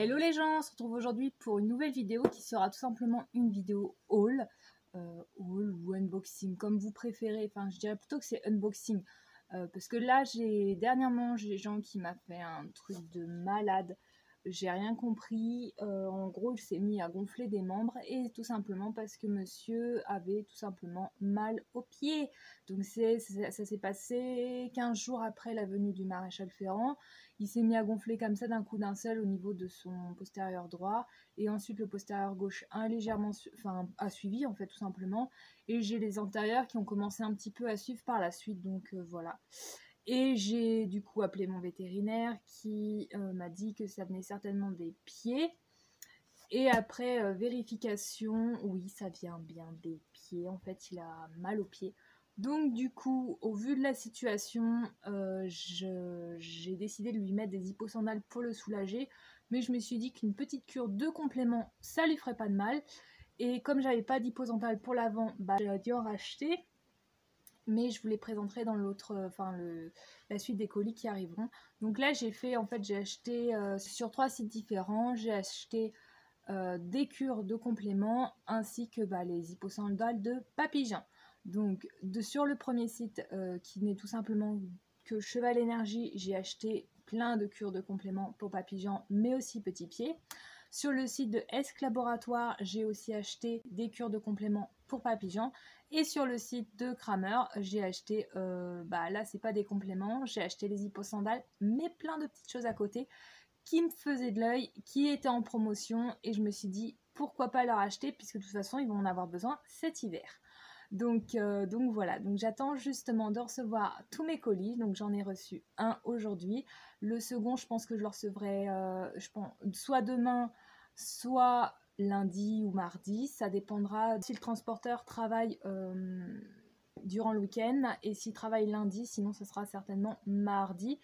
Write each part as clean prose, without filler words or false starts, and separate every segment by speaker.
Speaker 1: Hello les gens, on se retrouve aujourd'hui pour une nouvelle vidéo qui sera tout simplement une vidéo haul, haul ou unboxing, comme vous préférez. Enfin, je dirais plutôt que c'est unboxing, parce que là, dernièrement, j'ai des gens qui m'a fait un truc de malade. J'ai rien compris. En gros, il s'est mis à gonfler des membres et tout simplement parce que monsieur avait tout simplement mal aux pieds. Donc ça s'est passé 15 jours après la venue du maréchal Ferrand. Il s'est mis à gonfler comme ça d'un coup d'un seul au niveau de son postérieur droit et ensuite le postérieur gauche a suivi en fait tout simplement, et j'ai les antérieurs qui ont commencé un petit peu à suivre par la suite, donc voilà. Et j'ai du coup appelé mon vétérinaire qui m'a dit que ça venait certainement des pieds. Et après vérification, oui, ça vient bien des pieds. En fait, il a mal aux pieds. Donc du coup, au vu de la situation, j'ai décidé de lui mettre des hyposandales pour le soulager. Mais je me suis dit qu'une petite cure de complément, ça lui ferait pas de mal. Et comme j'avais pas d'hyposandales pour l'avant, j'ai dû en racheter. Mais je vous les présenterai dans la suite des colis qui arriveront. Donc là, j'ai acheté sur 3 sites différents. J'ai acheté des cures de compléments ainsi que les hyposandales de Papy-Jean. Donc sur le premier site qui n'est tout simplement que Cheval Énergie, j'ai acheté plein de cures de compléments pour Papy-Jean mais aussi Petit Pied. Sur le site de Esk Laboratoire, j'ai aussi acheté des cures de compléments pour Papy-Jean. Et sur le site de Kramer, j'ai acheté, là c'est pas des compléments, j'ai acheté les hyposandales mais plein de petites choses à côté qui me faisaient de l'œil, qui étaient en promotion, et je me suis dit pourquoi pas leur acheter puisque de toute façon ils vont en avoir besoin cet hiver. Donc voilà, donc j'attends justement de recevoir tous mes colis. Donc j'en ai reçu un aujourd'hui. Le second, je pense que je le recevrai soit demain, soit lundi ou mardi. Ça dépendra si le transporteur travaille durant le week-end, et s'il travaille lundi, sinon ce sera certainement mardi.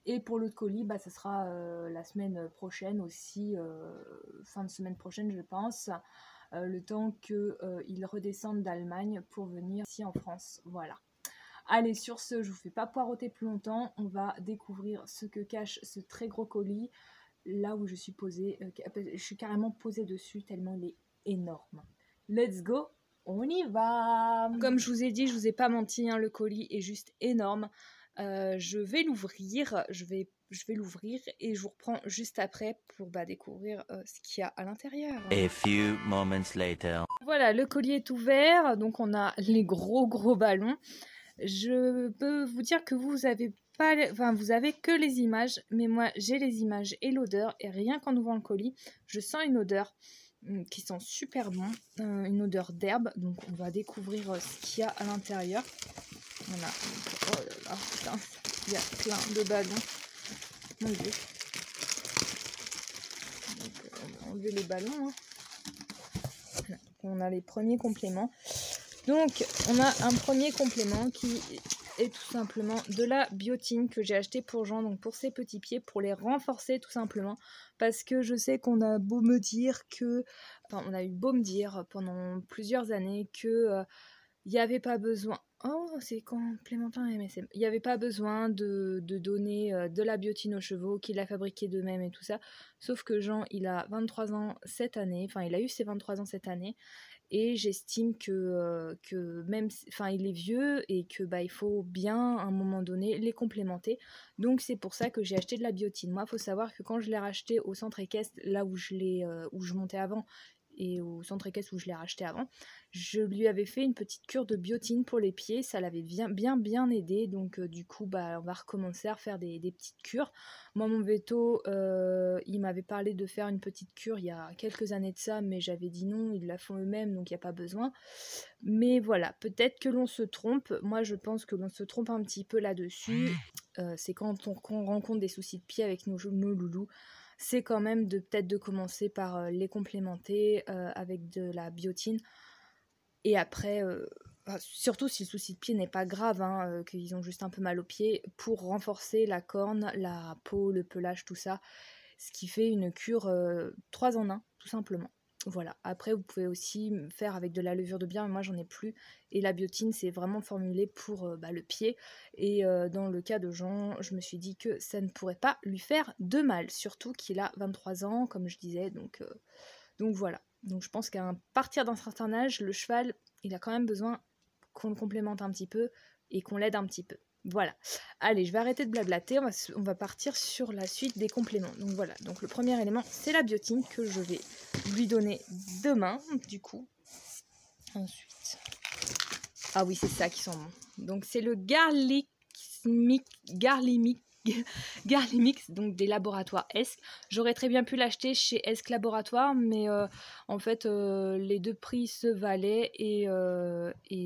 Speaker 1: Et pour l'autre colis, ce sera la semaine prochaine aussi, fin de semaine prochaine je pense, le temps qu'ils redescendent d'Allemagne pour venir ici en France. Voilà. Allez, sur ce, je vous fais pas poireauter plus longtemps, on va découvrir ce que cache ce très gros colis, là où je suis posée, je suis carrément posée dessus tellement il est énorme. Let's go, on y va. Comme je vous ai dit, je vous ai pas menti, hein, le colis est juste énorme. Je vais l'ouvrir, et je vous reprends juste après pour découvrir ce qu'il y a à l'intérieur.
Speaker 2: A few moments later.
Speaker 1: Voilà, le colis est ouvert, donc on a les gros ballons. Je peux vous dire que vous avez que les images, mais moi j'ai les images et l'odeur, et rien qu'en ouvrant le colis, je sens une odeur qui sent super bon, une odeur d'herbe. Donc on va découvrir ce qu'il y a à l'intérieur. Voilà. Oh là là, putain, il y a plein de ballons. Mon Dieu. Donc, on va enlever les ballons. Hein. Voilà. On a les premiers compléments. Donc, on a un premier complément qui est tout simplement de la biotine que j'ai acheté pour Jean, donc pour ses petits pieds, pour les renforcer tout simplement. Parce que je sais qu'on a beau me dire que... Enfin, on a eu beau me dire pendant plusieurs années que... il n'y avait pas besoin... Oh, c'est complémentaire MSM. Il n'y avait pas besoin de donner de la biotine aux chevaux, qu'il a fabriqué d'eux-mêmes et tout ça. Sauf que Jean, il a 23 ans cette année. Enfin, il a eu ses 23 ans cette année. Et j'estime que même... Enfin, il est vieux et que il faut bien, à un moment donné, les complémenter. Donc, c'est pour ça que j'ai acheté de la biotine. Moi, il faut savoir que quand je l'ai racheté au centre équestre, là où je montais avant, et au centre équestre où je l'ai racheté avant, je lui avais fait une petite cure de biotine pour les pieds, ça l'avait bien aidé, donc du coup on va recommencer à refaire des petites cures. Moi mon veto, il m'avait parlé de faire une petite cure il y a quelques années de ça, mais j'avais dit non, ils la font eux-mêmes, donc il n'y a pas besoin. Mais voilà, peut-être que l'on se trompe, moi je pense que l'on se trompe un petit peu là-dessus, c'est quand on rencontre des soucis de pied avec nos loulous, c'est quand même peut-être de commencer par les complémenter avec de la biotine. Et après, surtout si le souci de pied n'est pas grave, hein, qu'ils ont juste un peu mal aux pieds, pour renforcer la corne, la peau, le pelage, tout ça. Ce qui fait une cure 3 en 1, tout simplement. Voilà, après vous pouvez aussi faire avec de la levure de bière, mais moi j'en ai plus. Et la biotine, c'est vraiment formulé pour le pied. Et dans le cas de Jean, je me suis dit que ça ne pourrait pas lui faire de mal, surtout qu'il a 23 ans, comme je disais. Donc voilà. Donc je pense qu'à partir d'un certain âge, le cheval, il a quand même besoin qu'on le complémente un petit peu et qu'on l'aide un petit peu. Voilà. Allez, je vais arrêter de blablater. On va partir sur la suite des compléments. Donc voilà. Donc le premier élément, c'est la biotine que je vais lui donner demain, du coup. Ensuite. Ah oui, c'est ça qui sent bon. Donc c'est le Garlic Mix, donc des laboratoires ESC. J'aurais très bien pu l'acheter chez ESC Laboratoire, mais en fait les deux prix se valaient et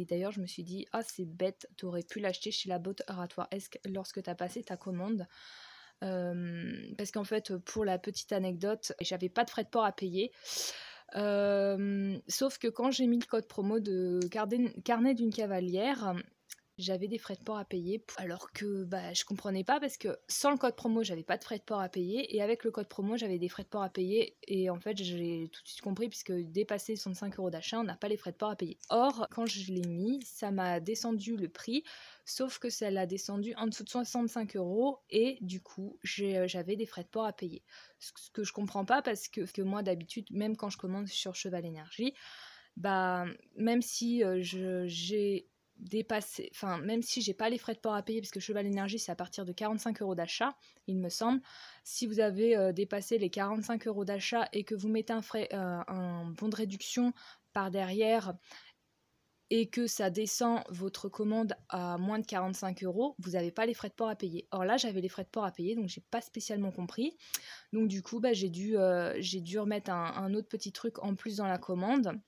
Speaker 1: d'ailleurs je me suis dit ah c'est bête, t'aurais pu l'acheter chez Laboratoire ESC lorsque t'as passé ta commande. Parce qu'en fait pour la petite anecdote, j'avais pas de frais de port à payer. Sauf que quand j'ai mis le code promo de carnet d'une cavalière, j'avais des frais de port à payer, alors que je comprenais pas parce que sans le code promo j'avais pas de frais de port à payer et avec le code promo j'avais des frais de port à payer et en fait j'ai tout de suite compris puisque dépasser 65 € d'achat on n'a pas les frais de port à payer. Or quand je l'ai mis ça m'a descendu le prix sauf que ça l'a descendu en dessous de 65 € et du coup j'avais des frais de port à payer. Ce que je comprends pas parce que moi d'habitude même quand je commande sur Cheval Énergie même si j'ai dépassé, enfin même si j'ai pas les frais de port à payer parce que Cheval Énergie c'est à partir de 45 € d'achat il me semble, si vous avez dépassé les 45 € d'achat et que vous mettez un bon de réduction par derrière et que ça descend votre commande à moins de 45 €, vous n'avez pas les frais de port à payer. Or là j'avais les frais de port à payer donc j'ai pas spécialement compris, donc du coup j'ai dû remettre un autre petit truc en plus dans la commande.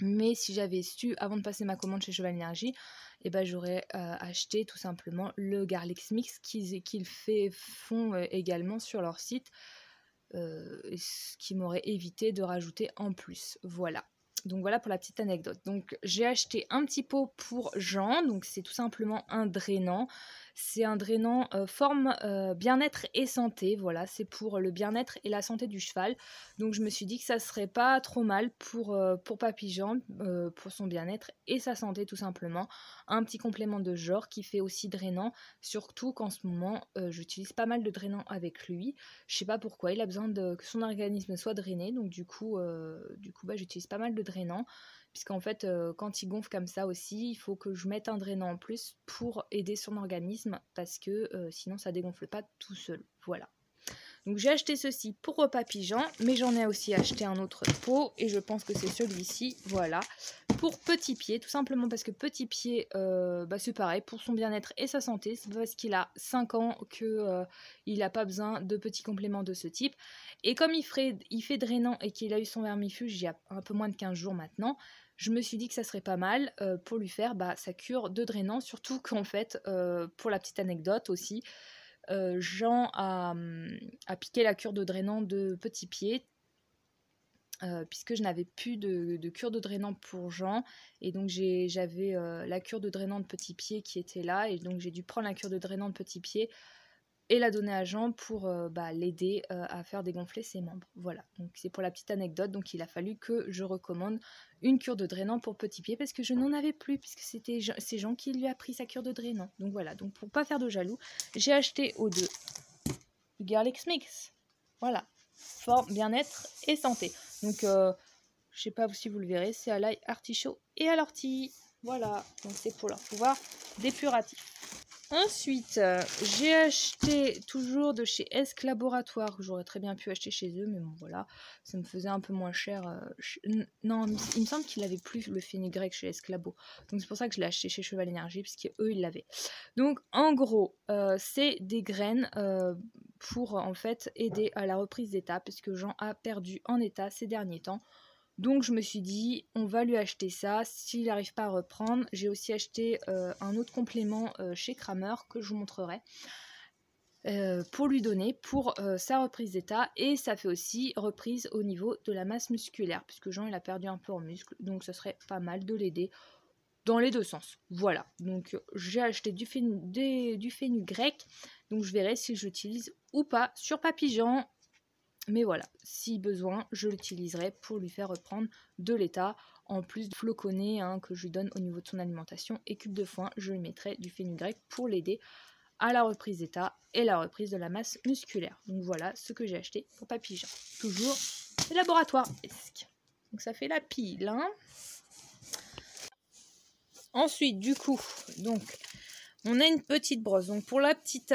Speaker 1: Mais si j'avais su avant de passer ma commande chez Cheval Énergie, j'aurais acheté tout simplement le Garlic Mix qu'ils font également sur leur site, ce qui m'aurait évité de rajouter en plus. Voilà. Donc voilà pour la petite anecdote. Donc j'ai acheté un petit pot pour Jean, donc c'est tout simplement un drainant. C'est un drainant forme bien-être et santé, voilà, c'est pour le bien-être et la santé du cheval. Donc je me suis dit que ça serait pas trop mal pour Papy Jean, pour son bien-être et sa santé tout simplement. Un petit complément de genre qui fait aussi drainant, surtout qu'en ce moment j'utilise pas mal de drainant avec lui. Je sais pas pourquoi, il a besoin que son organisme soit drainé, donc du coup j'utilise pas mal de drainant, puisqu'en fait quand il gonfle comme ça aussi, il faut que je mette un drainant en plus pour aider son organisme, parce que sinon ça dégonfle pas tout seul, voilà. Donc j'ai acheté ceci pour Papy Jean, mais j'en ai aussi acheté un autre pot, et je pense que c'est celui-ci, voilà, pour Petit Pied, tout simplement parce que Petit Pied, c'est pareil, pour son bien-être et sa santé, c'est parce qu'il a 5 ans qu'il n'a pas besoin de petits compléments de ce type. Et comme il fait drainant et qu'il a eu son vermifuge il y a un peu moins de 15 jours maintenant, je me suis dit que ça serait pas mal pour lui faire sa cure de drainant, surtout qu'en fait, pour la petite anecdote aussi, Jean a piqué la cure de drainant de Petit Pied, puisque je n'avais plus de cure de drainant pour Jean, et donc j'avais la cure de drainant de Petit Pied qui était là, et donc j'ai dû prendre la cure de drainant de Petit Pied et la donner à Jean pour l'aider à faire dégonfler ses membres. Voilà, donc c'est pour la petite anecdote. Donc il a fallu que je recommande une cure de drainant pour Petit Pied parce que je n'en avais plus, puisque c'est Jean qui lui a pris sa cure de drainant. Donc voilà, donc pour pas faire de jaloux, j'ai acheté aux deux le Garlic Mix. Voilà, forme, bien-être et santé. Donc je sais pas si vous le verrez, c'est à l'ail, artichaut et à l'ortie. Voilà, donc c'est pour leur pouvoir dépuratif. Ensuite, j'ai acheté toujours de chez ESC Laboratoire, que j'aurais très bien pu acheter chez eux, mais bon voilà, ça me faisait un peu moins cher. Non, il me semble qu'il avait plus le fenugrec chez ESC Labo, donc c'est pour ça que je l'ai acheté chez Cheval Énergie, puisqu'eux ils l'avaient. Donc en gros, c'est des graines pour en fait aider à la reprise d'état, puisque Jean a perdu en état ces derniers temps. Donc je me suis dit, on va lui acheter ça, s'il n'arrive pas à reprendre. J'ai aussi acheté un autre complément chez Kramer que je vous montrerai pour lui donner pour sa reprise d'état. Et ça fait aussi reprise au niveau de la masse musculaire, puisque Jean il a perdu un peu en muscle, donc ce serait pas mal de l'aider dans les deux sens. Voilà, donc j'ai acheté du fenugrec, donc je verrai si j'utilise ou pas sur Papy Jean. Mais voilà, si besoin, je l'utiliserai pour lui faire reprendre de l'état. En plus de floconner que je lui donne au niveau de son alimentation et cube de foin, je lui mettrai du fenugrec pour l'aider à la reprise d'état et la reprise de la masse musculaire. Donc voilà ce que j'ai acheté pour Papy Jean. Toujours laboratoire-esque. Donc ça fait la pile. Ensuite, du coup, donc on a une petite brosse. Donc pour la petite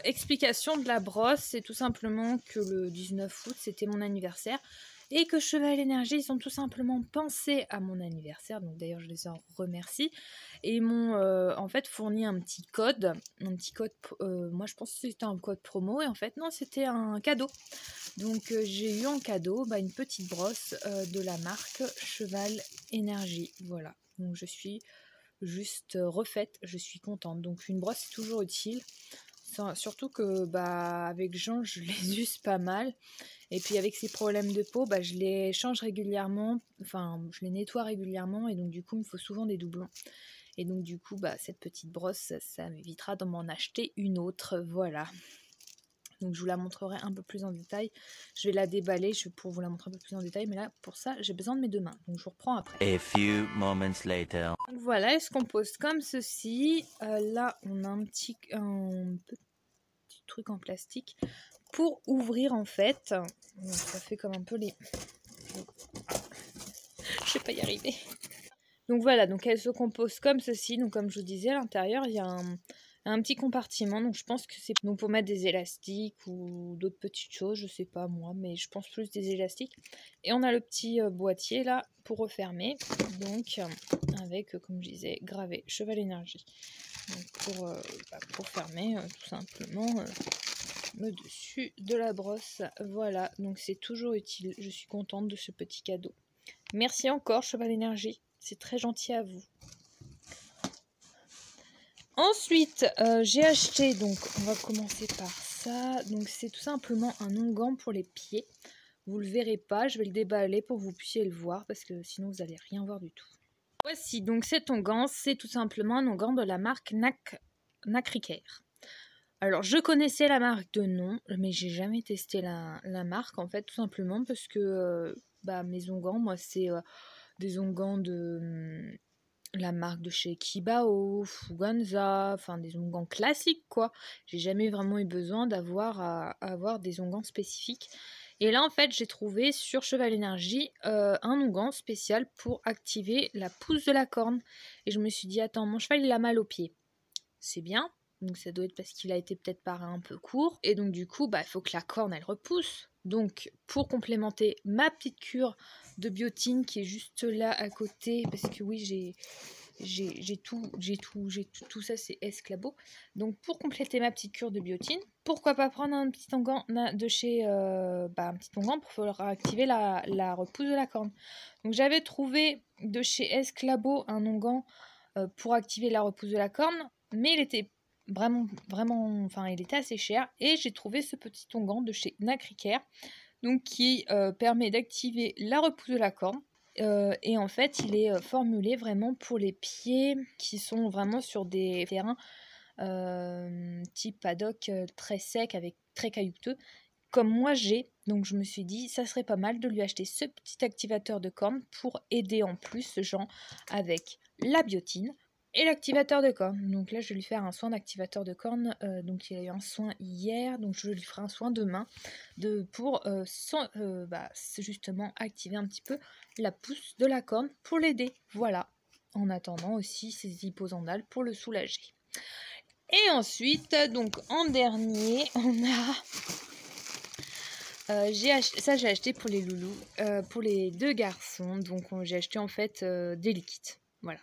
Speaker 1: explication de la brosse, c'est tout simplement que le 19 août, c'était mon anniversaire. Et que Cheval Énergie, ils ont tout simplement pensé à mon anniversaire. Donc d'ailleurs, je les en remercie. Et ils m'ont en fait fourni un petit code. Moi je pense que c'était un code promo. Et en fait, non, c'était un cadeau. Donc j'ai eu en cadeau une petite brosse de la marque Cheval Énergie. Voilà. Donc je suis juste refaite, je suis contente. Donc une brosse c'est toujours utile, surtout que avec Jean je les use pas mal, et puis avec ses problèmes de peau je les change régulièrement, enfin je les nettoie régulièrement, et donc du coup il me faut souvent des doublons, et donc du coup cette petite brosse ça m'évitera de m'en acheter une autre. Voilà, donc je vous la montrerai un peu plus en détail. Je vais la déballer pour vous la montrer un peu plus en détail, mais là pour ça j'ai besoin de mes deux mains, donc je vous reprends après.
Speaker 2: A few moments later.
Speaker 1: Donc voilà, elle se compose comme ceci. Là on a un petit truc en plastique pour ouvrir en fait. Donc, ça fait comme un peu les... Je vais pas y arriver. Donc voilà, donc elle se compose comme ceci. Donc comme je vous disais, à l'intérieur il y a un petit compartiment. Donc je pense que c'est donc pour mettre des élastiques ou d'autres petites choses, je sais pas moi, mais je pense plus des élastiques. Et on a le petit boîtier là pour refermer. Donc avec, comme je disais, gravé Cheval Énergie. Donc pour fermer tout simplement le dessus de la brosse. Voilà, donc c'est toujours utile. Je suis contente de ce petit cadeau. Merci encore Cheval Énergie, c'est très gentil à vous. Ensuite, j'ai acheté, donc on va commencer par ça. Donc c'est tout simplement un onguent pour les pieds. Vous le verrez pas, je vais le déballer pour que vous puissiez le voir, parce que sinon vous n'allez rien voir du tout. Voici donc cet onguent, c'est tout simplement un onguent de la marque Nacricare. Alors je connaissais la marque de nom, mais j'ai jamais testé la marque en fait, tout simplement parce que mes onguents, moi c'est des onguents de la marque de chez Kibao, Fuganza, enfin des onguents classiques quoi. J'ai jamais vraiment eu besoin d'avoir avoir des onguents spécifiques. Et là en fait j'ai trouvé sur Cheval Énergie un onguent spécial pour activer la pousse de la corne. Et je me suis dit attends, mon cheval il a mal au pied. C'est bien. Donc ça doit être parce qu'il a été peut-être paré un peu court. Et donc du coup, il faut que la corne elle repousse. Donc pour complémenter ma petite cure de biotine qui est juste là à côté, parce que oui j'ai tout ça, c'est esclabo. Donc pour compléter ma petite cure de biotine, pourquoi pas prendre un petit onguent de chez un petit onguent pour pouvoir activer la repousse de la corne. Donc j'avais trouvé de chez Esclabo un onguent pour activer la repousse de la corne, mais il était vraiment, enfin il était assez cher, et j'ai trouvé ce petit onguent de chez Nacricare, donc qui permet d'activer la repousse de la corne. Et en fait il est formulé vraiment pour les pieds qui sont vraiment sur des terrains type paddock très sec, avec très caillouteux comme moi j'ai. Donc je me suis dit ça serait pas mal de lui acheter ce petit activateur de corne pour aider en plus Jean avec la biotine et l'activateur de corne. Donc là je vais lui faire un soin d'activateur de corne, donc il a eu un soin hier, donc je lui ferai un soin demain pour justement activer un petit peu la pousse de la corne pour l'aider. Voilà, en attendant aussi ses hyposondales pour le soulager. Et ensuite, donc en dernier, on a j'ai acheté pour les loulous, pour les deux garçons. Donc j'ai acheté en fait des liquides. Voilà.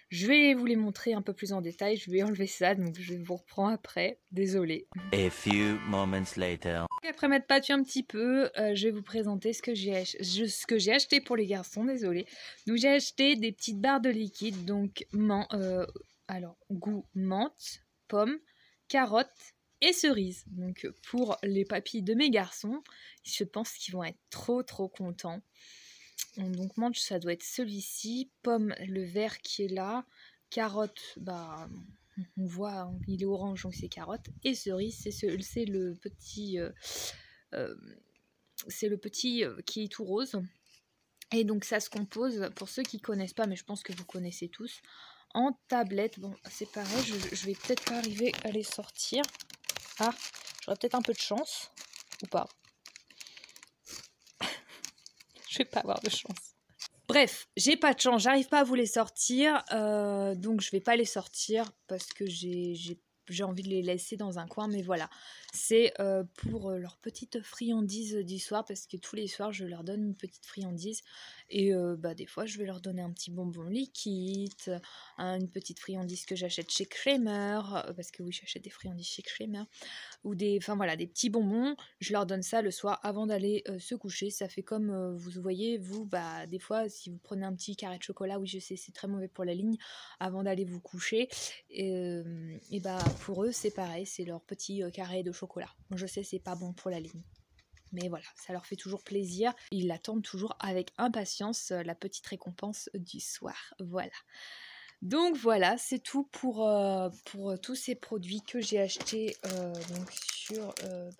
Speaker 1: Je vais vous les montrer un peu plus en détail. Je vais enlever ça, donc je vous reprends après. Désolée.
Speaker 2: A few moments later.
Speaker 1: Après m'être battue un petit peu, je vais vous présenter ce que j'ai acheté pour les garçons. Désolée. Donc j'ai acheté des petites barres de liquide. Donc goût menthe, pomme, carotte et cerise. Donc pour les papilles de mes garçons, je pense qu'ils vont être trop contents. Donc menthe, ça doit être celui-ci, pomme, le vert qui est là, carotte, on voit, il est orange donc c'est carotte, et cerise c'est le petit c'est le petit qui est tout rose. Et donc ça se compose, pour ceux qui ne connaissent pas, mais je pense que vous connaissez tous, en tablette. Bon, c'est pareil, je vais peut-être pas arriver à les sortir. Ah, j'aurais peut-être un peu de chance, ou pas. Je vais pas avoir de chance. Bref, j'ai pas de chance, j'arrive pas à vous les sortir, donc je vais pas les sortir parce que j'ai envie de les laisser dans un coin, mais voilà. C'est pour leur petite friandise du soir, parce que tous les soirs je leur donne une petite friandise, et des fois je vais leur donner un petit bonbon liquide, une petite friandise que j'achète chez Kramer, parce que oui, j'achète des friandises chez Kramer, ou des petits bonbons. Je leur donne ça le soir avant d'aller se coucher. Ça fait comme, vous voyez, vous, des fois, si vous prenez un petit carré de chocolat, oui, je sais, c'est très mauvais pour la ligne, avant d'aller vous coucher. Et pour eux, c'est pareil, c'est leur petit carré de chocolat. Je sais, c'est pas bon pour la ligne. Mais voilà, ça leur fait toujours plaisir. Ils attendent toujours avec impatience la petite récompense du soir. Voilà. Donc voilà, c'est tout pour tous ces produits que j'ai achetés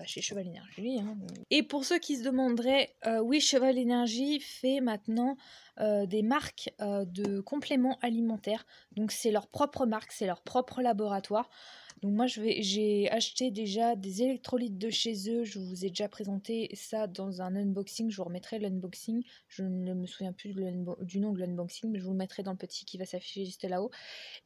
Speaker 1: chez Cheval Énergie. Hein. Et pour ceux qui se demanderaient, oui, Cheval Énergie fait maintenant des marques de compléments alimentaires. Donc c'est leur propre marque, c'est leur propre laboratoire. Donc moi j'ai acheté déjà des électrolytes de chez eux, je vous ai déjà présenté ça dans un unboxing, je vous remettrai l'unboxing, je ne me souviens plus du nom de l'unboxing, mais je vous le mettrai dans le petit qui va s'afficher juste là-haut.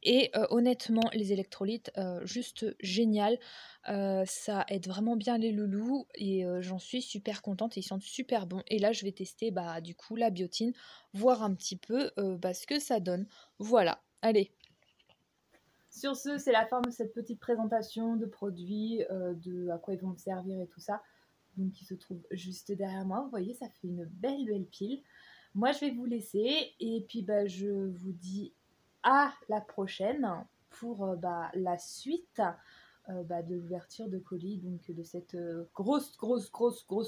Speaker 1: Et honnêtement, les électrolytes, juste génial, ça aide vraiment bien les loulous, et j'en suis super contente, et ils sentent super bons. Et là je vais tester du coup la biotine, voir un petit peu ce que ça donne. Voilà, allez. Sur ce, c'est la fin de cette petite présentation de produits, de à quoi ils vont me servir et tout ça. Donc qui se trouve juste derrière moi. Vous voyez, ça fait une belle pile. Moi, je vais vous laisser, et puis je vous dis à la prochaine pour la suite de l'ouverture de colis, donc de cette grosse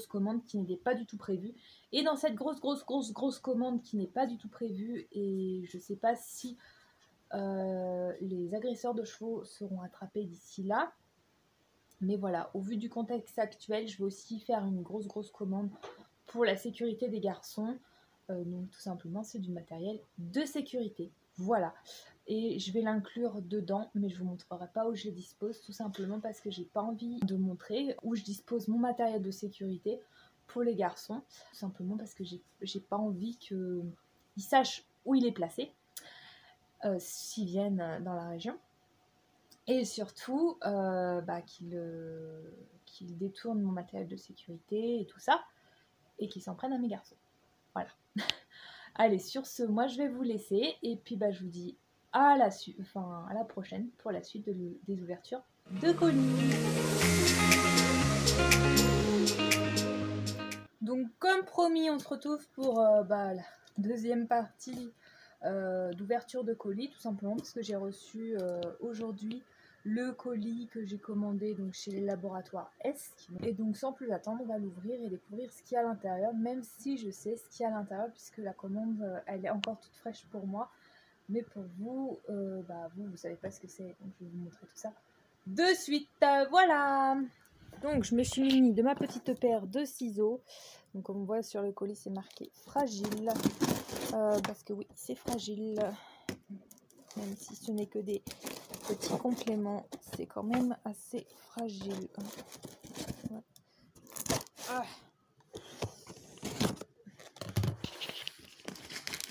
Speaker 1: commande qui n'était pas du tout prévue. Et dans cette grosse commande qui n'est pas du tout prévue, et je sais pas si les agresseurs de chevaux seront attrapés d'ici là. Mais voilà, au vu du contexte actuel, je vais aussi faire une grosse commande pour la sécurité des garçons. Donc tout simplement, c'est du matériel de sécurité. Voilà. Et je vais l'inclure dedans, mais je ne vous montrerai pas où je dispose, tout simplement parce que j'ai pas envie de montrer où je dispose mon matériel de sécurité pour les garçons. Tout simplement parce que j'ai pas envie qu'ils sachent où il est placé. S'ils viennent dans la région, et surtout qu'ils détournent mon matériel de sécurité et tout ça, et qu'ils s'en prennent à mes garçons. Voilà. Allez, sur ce, moi je vais vous laisser, et puis je vous dis à la prochaine pour la suite des ouvertures de colis. Donc comme promis, on se retrouve pour la deuxième partie d'ouverture de colis, tout simplement parce que j'ai reçu aujourd'hui le colis que j'ai commandé donc chez les laboratoires S. Et donc sans plus attendre, on va l'ouvrir et découvrir ce qu'il y a à l'intérieur, même si je sais ce qu'il y a à l'intérieur, puisque la commande elle est encore toute fraîche pour moi. Mais pour vous, vous savez pas ce que c'est, donc je vais vous montrer tout ça de suite. Voilà. Donc je me suis munie de ma petite paire de ciseaux. Donc comme on voit sur le colis, c'est marqué fragile. Parce que oui, c'est fragile. Même si ce n'est que des petits compléments, c'est quand même assez fragile. Ouais. Ah.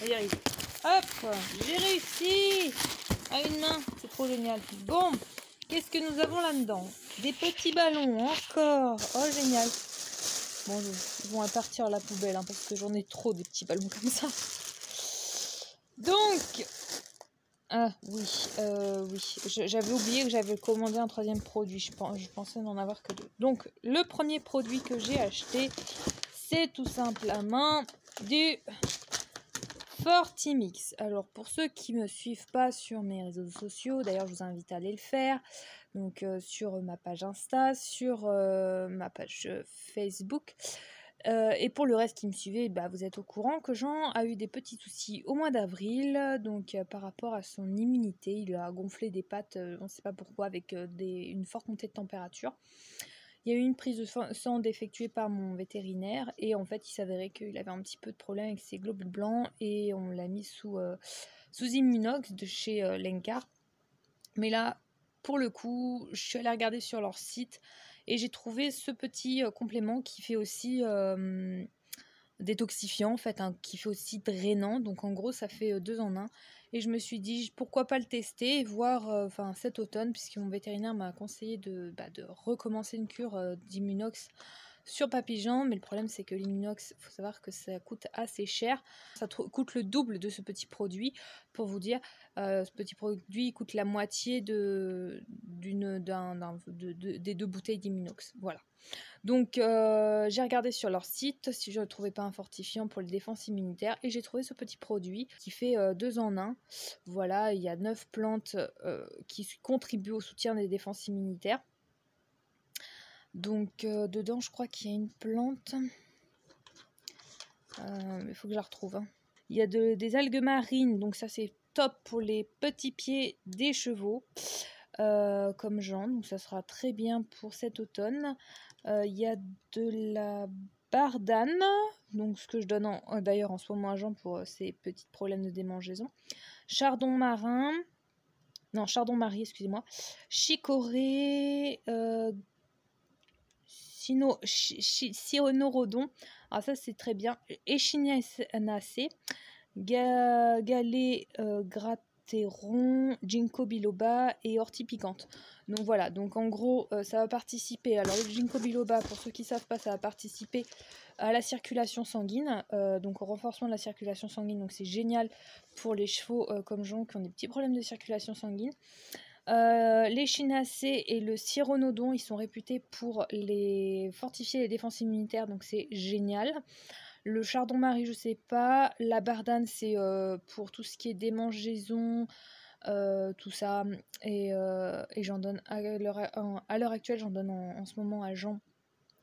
Speaker 1: On y arrive. Hop, j'ai réussi à une main. C'est trop génial. Bon, qu'est-ce que nous avons là-dedans? Des petits ballons, encore. Oh, génial. Bon, ils vont partir à la poubelle, hein, parce que j'en ai trop des petits ballons comme ça. Donc, oui, j'avais oublié que j'avais commandé un troisième produit. Je pensais n'en avoir que deux. Donc, le premier produit que j'ai acheté, c'est tout simplement du Fortimix. Alors, pour ceux qui ne me suivent pas sur mes réseaux sociaux, d'ailleurs, je vous invite à aller le faire. Donc, sur ma page Insta, sur ma page Facebook. Et pour le reste qui me suivait, vous êtes au courant que Jean a eu des petits soucis au mois d'avril, donc par rapport à son immunité, il a gonflé des pattes, on ne sait pas pourquoi, avec une forte montée de température. Il y a eu une prise de sang d'effectuée par mon vétérinaire et en fait il s'avérait qu'il avait un petit peu de problème avec ses globules blancs et on l'a mis sous Immunox de chez Lenkar. Mais là, pour le coup, je suis allée regarder sur leur site et j'ai trouvé ce petit complément qui fait aussi détoxifiant en fait, hein, qui fait aussi drainant. Donc en gros, ça fait 2 en 1. Et je me suis dit, pourquoi pas le tester et voir cet automne, puisque mon vétérinaire m'a conseillé de recommencer une cure d'Immunox sur Papillon. Mais le problème, c'est que l'Immunox, il faut savoir que ça coûte assez cher. Ça coûte le double de ce petit produit. Pour vous dire, ce petit produit coûte la moitié des 2 bouteilles d'Immunox. Voilà. Donc j'ai regardé sur leur site si je ne trouvais pas un fortifiant pour les défenses immunitaires et j'ai trouvé ce petit produit qui fait 2 en 1. Voilà, il y a 9 plantes qui contribuent au soutien des défenses immunitaires. Donc dedans je crois qu'il y a une plante, il faut que je la retrouve. Hein. Il y a des algues marines, donc ça c'est top pour les petits pieds des chevaux. Comme Jean, donc ça sera très bien pour cet automne. Il y a de la bardane, donc ce que je donne d'ailleurs en ce moment à Jean pour ses petits problèmes de démangeaison. Chardon marin, non chardon marie, excusez-moi. Chicorée, cyanorodon, alors ça c'est très bien. Echinacée, galet gratteron, ginkgo biloba et ortie piquante. Donc voilà, donc en gros ça va participer, alors le ginkgo biloba pour ceux qui ne savent pas, ça va participer à la circulation sanguine, donc au renforcement de la circulation sanguine, donc c'est génial pour les chevaux comme Jean qui ont des petits problèmes de circulation sanguine. L'échinacée et le cyronodon, ils sont réputés pour fortifier les défenses immunitaires, donc c'est génial. Le chardon-marie, je sais pas. La bardane, c'est pour tout ce qui est démangeaison, tout ça. Et j'en donne à l'heure actuelle, j'en donne en ce moment à Jean,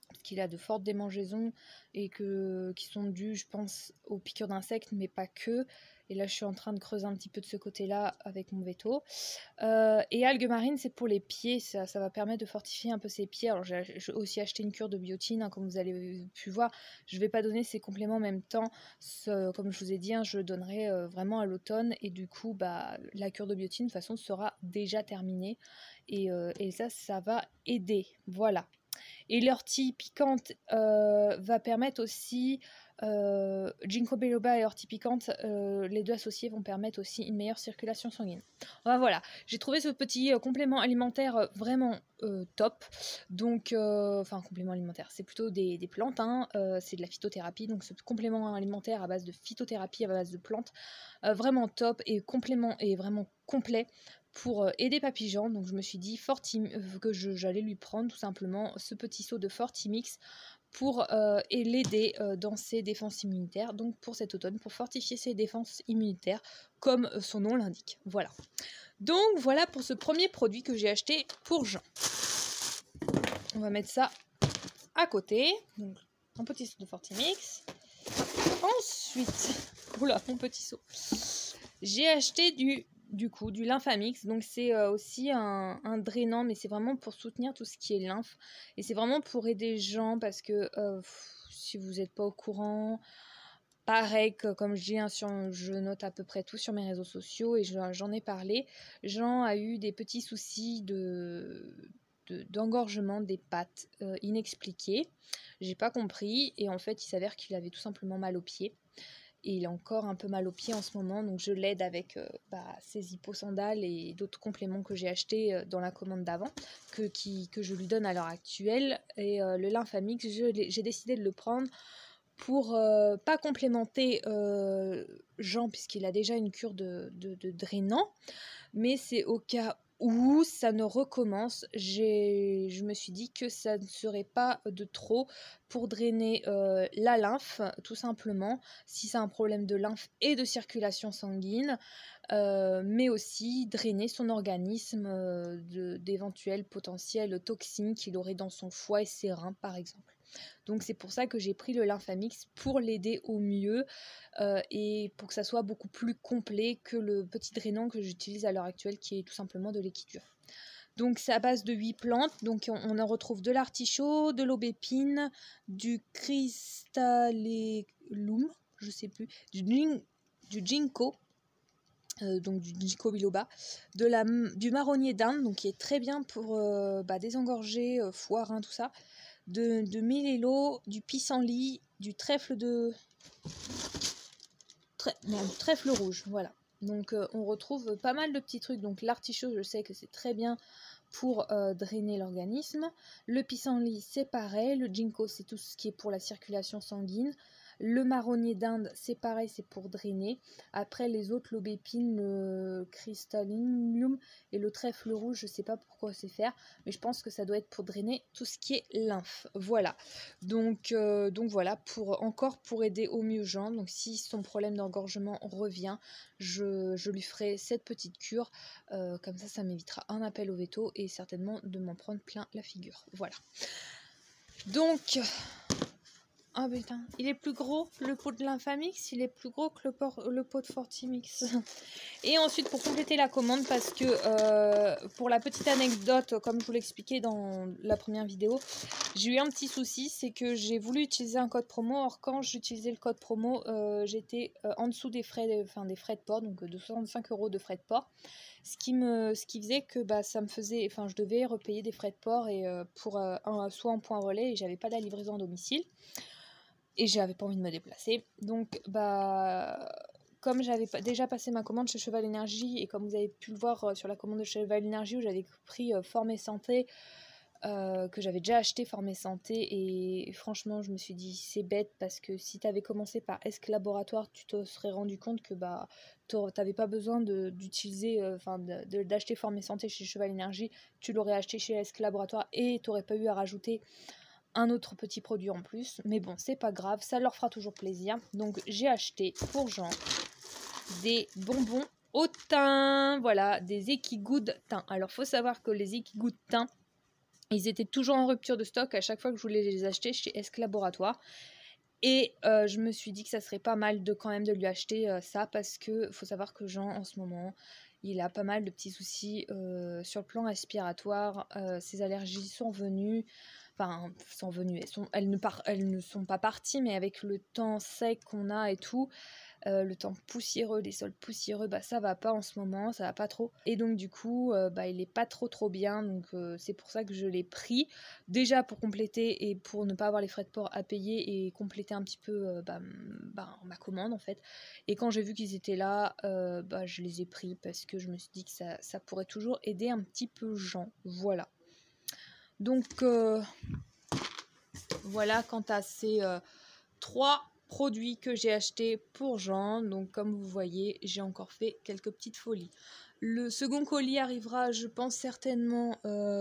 Speaker 1: parce qu'il a de fortes démangeaisons et qui sont dues, je pense, aux piqûres d'insectes, mais pas que. Et là, je suis en train de creuser un petit peu de ce côté-là avec mon veto. Et algues marines, c'est pour les pieds, ça va permettre de fortifier un peu ses pieds. Alors j'ai aussi acheté une cure de biotine, hein, comme vous avez pu voir. Je ne vais pas donner ces compléments en même temps, comme je vous ai dit, hein, je donnerai vraiment à l'automne. Et du coup, la cure de biotine, de toute façon, sera déjà terminée. Et ça va aider. Voilà. Et l'ortie piquante va permettre aussi, ginkgo biloba et ortie piquante, les deux associés vont permettre aussi une meilleure circulation sanguine. Enfin, voilà, j'ai trouvé ce petit complément alimentaire vraiment top. Donc, enfin complément alimentaire, c'est plutôt des plantes, hein, c'est de la phytothérapie. Donc ce complément alimentaire à base de phytothérapie, à base de plantes, vraiment top et complément est vraiment complet pour aider Papillon. Donc je me suis dit que j'allais lui prendre tout simplement ce petit seau de Fortimix pour l'aider dans ses défenses immunitaires, donc pour cet automne, pour fortifier ses défenses immunitaires comme son nom l'indique. Voilà. Donc voilà pour ce premier produit que j'ai acheté pour Jean. On va mettre ça à côté. Donc un petit seau de Fortimix. Ensuite, oula, mon petit seau. J'ai acheté du Lymphamix, donc c'est aussi un drainant, mais c'est vraiment pour soutenir tout ce qui est lymphe, et c'est vraiment pour aider les gens, parce que si vous n'êtes pas au courant, pareil que comme je dis, hein, je note à peu près tout sur mes réseaux sociaux, et j'en ai parlé, Jean a eu des petits soucis d'engorgement des pattes inexpliqués, j'ai pas compris, et en fait il s'avère qu'il avait tout simplement mal aux pieds. Et il a encore un peu mal aux pieds en ce moment, donc je l'aide avec ses hyposandales et d'autres compléments que j'ai achetés dans la commande d'avant, que je lui donne à l'heure actuelle. Et le Lymphamix, j'ai décidé de le prendre pour pas complémenter Jean, puisqu'il a déjà une cure de drainant, mais c'est au cas où ça ne recommence. Je me suis dit que ça ne serait pas de trop pour drainer la lymphe, tout simplement, si c'est un problème de lymphe et de circulation sanguine, mais aussi drainer son organisme d'éventuels potentiels toxines qu'il aurait dans son foie et ses reins, par exemple. Donc c'est pour ça que j'ai pris le Lymphamix, pour l'aider au mieux et pour que ça soit beaucoup plus complet que le petit drainant que j'utilise à l'heure actuelle, qui est tout simplement de l'équidure. Donc c'est à base de 8 plantes. Donc on en retrouve de l'artichaut, de l'aubépine, du cristallellum, je sais plus, du ginkgo. Donc du ginkgo biloba, du marronnier d'Inde, donc qui est très bien pour désengorger foie, rein, tout ça, de mélèlo, du pissenlit, du trèfle trèfle rouge, voilà. Donc on retrouve pas mal de petits trucs. Donc l'artichaut, je sais que c'est très bien pour drainer l'organisme. Le pissenlit, c'est pareil. Le ginkgo, c'est tout ce qui est pour la circulation sanguine. Le marronnier d'Inde, c'est pareil, c'est pour drainer. Après, les autres, l'aubépine, le cristallinium et le trèfle rouge, je ne sais pas pourquoi c'est faire, mais je pense que ça doit être pour drainer tout ce qui est lymphe. Voilà. Donc voilà, pour aider au mieux Jean. Donc si son problème d'engorgement revient, je lui ferai cette petite cure. Comme ça m'évitera un appel au veto et certainement de m'en prendre plein la figure. Voilà. Donc... Ah putain, il est plus gros, le pot de l'Infamix, il est plus gros que le pot de Fortimix. Et ensuite, pour compléter la commande, parce que pour la petite anecdote, comme je vous l'expliquais dans la première vidéo, j'ai eu un petit souci, c'est que j'ai voulu utiliser un code promo. Or, quand j'utilisais le code promo, j'étais en dessous des frais de port, donc de 65 € de frais de port. Ce qui faisait que ça me faisait, je devais repayer des frais de port et soit en point relais et j'avais pas la livraison à domicile. Et j'avais pas envie de me déplacer. Donc, comme j'avais déjà passé ma commande chez Cheval Énergie, et comme vous avez pu le voir sur la commande de Cheval Énergie où j'avais pris Forme et Santé, que j'avais déjà acheté Forme et Santé, et franchement, je me suis dit, c'est bête parce que si tu avais commencé par Esk Laboratoire, tu te serais rendu compte que t'avais pas besoin d'utiliser, d'acheter Forme et Santé chez Cheval Énergie, tu l'aurais acheté chez Esk Laboratoire et t'aurais pas eu à rajouter un autre petit produit en plus, mais bon, c'est pas grave, ça leur fera toujours plaisir. Donc j'ai acheté pour Jean des bonbons au thym, voilà, des Ekigood thym. Alors faut savoir que les Ekigood thym, ils étaient toujours en rupture de stock à chaque fois que je voulais les acheter chez Esk Laboratoire. Et je me suis dit que ça serait pas mal quand même de lui acheter ça, parce que faut savoir que Jean en ce moment, il a pas mal de petits soucis sur le plan respiratoire, ses allergies sont venues. Enfin, sont venues, elles ne sont pas parties, mais avec le temps sec qu'on a et tout, le temps poussiéreux, les sols poussiéreux, ça va pas en ce moment, ça va pas trop. Et donc du coup, il est pas trop bien, donc c'est pour ça que je l'ai pris. Déjà pour compléter et pour ne pas avoir les frais de port à payer et compléter un petit peu ma commande en fait. Et quand j'ai vu qu'ils étaient là, je les ai pris parce que je me suis dit que ça pourrait toujours aider un petit peu Jean. Voilà. Donc voilà quant à ces 3 produits que j'ai achetés pour Jean. Donc comme vous voyez, j'ai encore fait quelques petites folies. Le second colis arrivera, je pense certainement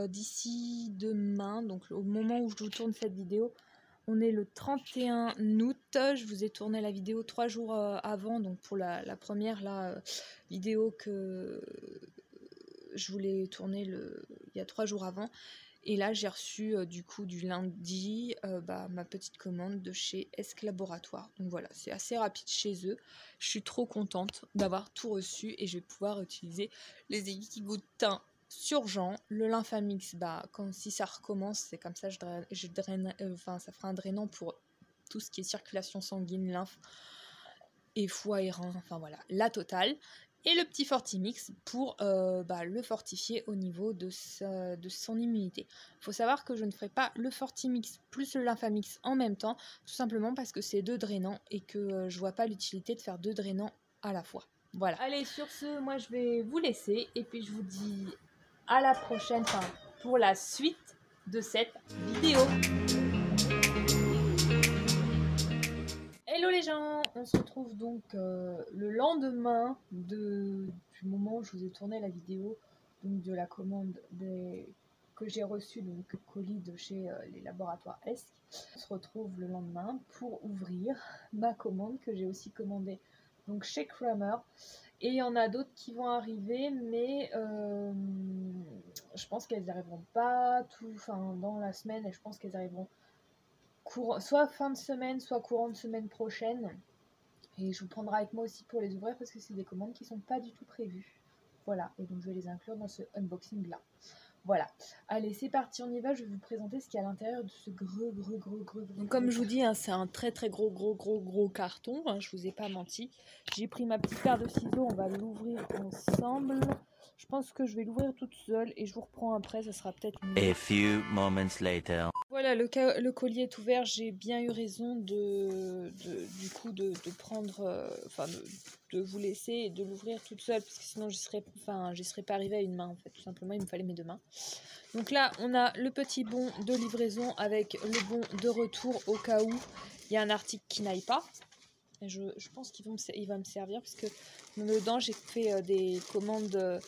Speaker 1: d'ici demain. Donc au moment où je vous tourne cette vidéo, on est le 31 août. Je vous ai tourné la vidéo 3 jours avant. Donc pour la première vidéo que je voulais tourner il y a 3 jours avant. Et là, j'ai reçu du coup du lundi ma petite commande de chez Esk Laboratoire. Donc voilà, c'est assez rapide chez eux. Je suis trop contente d'avoir tout reçu et je vais pouvoir utiliser les Ekigood thym sur Jean. Le Lymphamix, si ça recommence, c'est comme ça, je draine, ça fera un drainant pour tout ce qui est circulation sanguine, lymphe et foie et rein, enfin voilà, la totale. Et le petit Fortimix pour le fortifier au niveau de son immunité. Il faut savoir que je ne ferai pas le Fortimix plus le Lymphamix en même temps, tout simplement parce que c'est 2 drainants et que je vois pas l'utilité de faire 2 drainants à la fois. Voilà. Allez, sur ce, moi je vais vous laisser et puis je vous dis à la prochaine pour la suite de cette vidéo. Hello les gens, on se retrouve donc le lendemain du moment où je vous ai tourné la vidéo donc de la commande que j'ai reçue, donc colis de chez les laboratoires Esk. On se retrouve le lendemain pour ouvrir ma commande que j'ai aussi commandée donc chez Kramer. Et il y en a d'autres qui vont arriver, mais je pense qu'elles n'arriveront pas dans la semaine, et je pense qu'elles arriveront soit fin de semaine, soit courant de semaine prochaine. Et je vous prendrai avec moi aussi pour les ouvrir parce que c'est des commandes qui sont pas du tout prévues. Voilà, et donc je vais les inclure dans ce unboxing là. Voilà. Allez, c'est parti, on y va. Je vais vous présenter ce qu'il y a à l'intérieur de ce gros. Donc, comme je vous dis, hein, c'est un très gros carton. Hein, je vous ai pas menti. J'ai pris ma petite paire de ciseaux. On va l'ouvrir ensemble. Je pense que je vais l'ouvrir toute seule et je vous reprends après. Ça sera peut-être mieux.
Speaker 2: A few moments later.
Speaker 1: Voilà, le collier est ouvert. J'ai bien eu raison de prendre, de vous laisser et de l'ouvrir toute seule parce que sinon j'y serais pas arrivée à une main en fait. Tout simplement, il me fallait mes deux mains. Donc là, on a le petit bon de livraison avec le bon de retour au cas où il y a un article qui n'aille pas. Et je pense qu'il va me servir parce que dedans j'ai fait des commandes.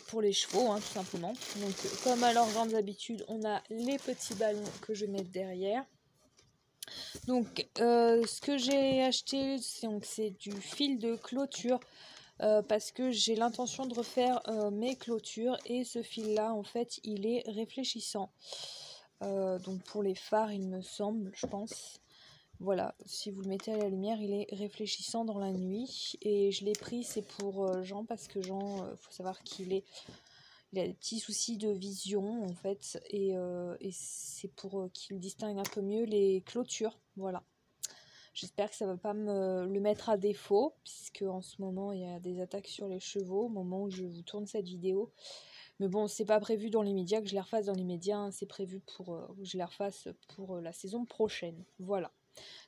Speaker 1: Pour les chevaux, hein, tout simplement. Donc, comme à leurs grandes habitudes, on a les petits ballons que je mets derrière. Donc, ce que j'ai acheté, c'est du fil de clôture parce que j'ai l'intention de refaire mes clôtures et ce fil-là, en fait, il est réfléchissant. Donc, pour les phares, il me semble, je pense. Voilà, si vous le mettez à la lumière, il est réfléchissant dans la nuit. Et je l'ai pris, c'est pour Jean, parce que Jean, faut savoir qu'il a des petits soucis de vision, en fait. Et c'est pour qu'il distingue un peu mieux les clôtures. Voilà. J'espère que ça ne va pas me le mettre à défaut, puisque en ce moment, il y a des attaques sur les chevaux, au moment où je vous tourne cette vidéo. Mais bon, c'est pas prévu dans les médias que je les refasse dans les médias, hein, c'est prévu pour que je les refasse pour la saison prochaine. Voilà.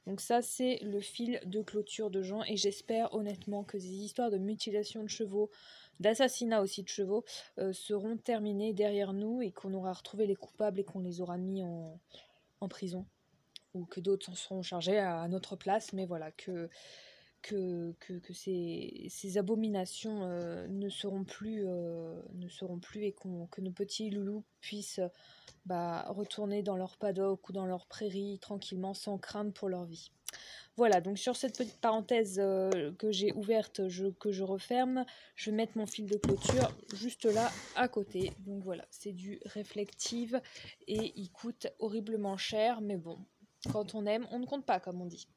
Speaker 1: Donc ça, c'est le fil de clôture de Jean et j'espère honnêtement que ces histoires de mutilation de chevaux, d'assassinat aussi de chevaux, seront terminées derrière nous et qu'on aura retrouvé les coupables et qu'on les aura mis en prison. Ou que d'autres s'en seront chargés à notre place, mais voilà, que ces abominations ne seront plus et que nos petits loulous puissent retourner dans leur paddock ou dans leur prairie tranquillement sans crainte pour leur vie. Voilà, donc sur cette petite parenthèse que j'ai ouverte, que je referme, je vais mettre mon fil de clôture juste là à côté. Donc voilà, c'est du Reflective et il coûte horriblement cher, mais bon, quand on aime, on ne compte pas comme on dit.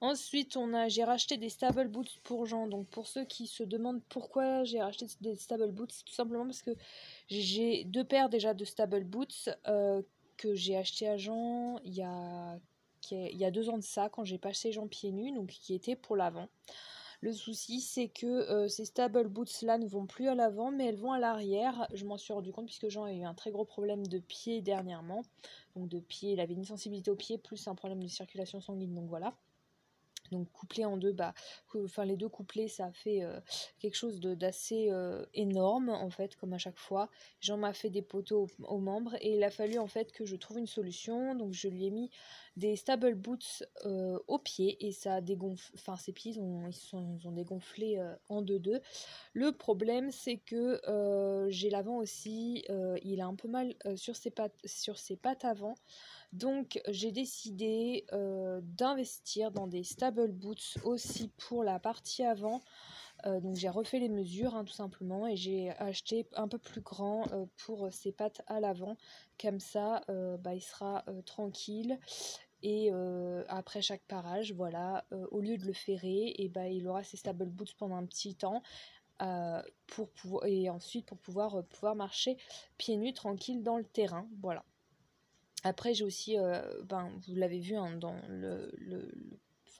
Speaker 1: Ensuite, j'ai racheté des stable boots pour Jean. Donc pour ceux qui se demandent pourquoi j'ai racheté des stable boots, c'est tout simplement parce que j'ai deux paires déjà de stable boots que j'ai acheté à Jean il y a 2 ans de ça, quand j'ai passé Jean pieds nus, donc qui étaient pour l'avant. Le souci, c'est que ces stable boots là ne vont plus à l'avant, mais elles vont à l'arrière. Je m'en suis rendu compte puisque Jean a eu un très gros problème de pied dernièrement. Donc de pied, il avait une sensibilité au pied plus un problème de circulation sanguine, donc voilà. Donc couplé en deux, les deux couplés, ça fait quelque chose d'assez énorme en fait, comme à chaque fois. Jean m'a fait des poteaux aux membres et il a fallu en fait que je trouve une solution. Donc je lui ai mis des stable boots aux pieds et ça dégonfle. Enfin, ses pieds ils ont dégonflé en deux. Le problème, c'est que j'ai l'avant aussi, il a un peu mal sur ses pattes avant. Donc j'ai décidé d'investir dans des stable boots aussi pour la partie avant. Donc j'ai refait les mesures tout simplement et j'ai acheté un peu plus grand pour ses pattes à l'avant. Comme ça il sera tranquille et après chaque parage, voilà, au lieu de le ferrer, et il aura ses stable boots pendant un petit temps. Et ensuite pour pouvoir marcher pieds nus tranquille dans le terrain, voilà. Après j'ai aussi, vous l'avez vu dans le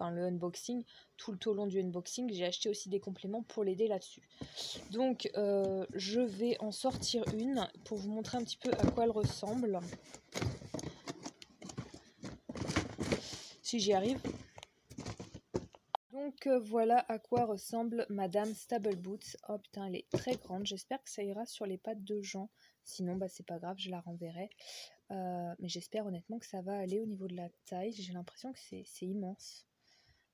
Speaker 1: unboxing, tout au long du unboxing, j'ai acheté aussi des compléments pour l'aider là-dessus. Donc je vais en sortir une pour vous montrer un petit peu à quoi elle ressemble. Si j'y arrive. Donc voilà à quoi ressemble Madame Stable Boots. Oh putain, elle est très grande. J'espère que ça ira sur les pattes de Jean. Sinon, c'est pas grave, je la renverrai. Mais j'espère honnêtement que ça va aller au niveau de la taille. J'ai l'impression que c'est immense.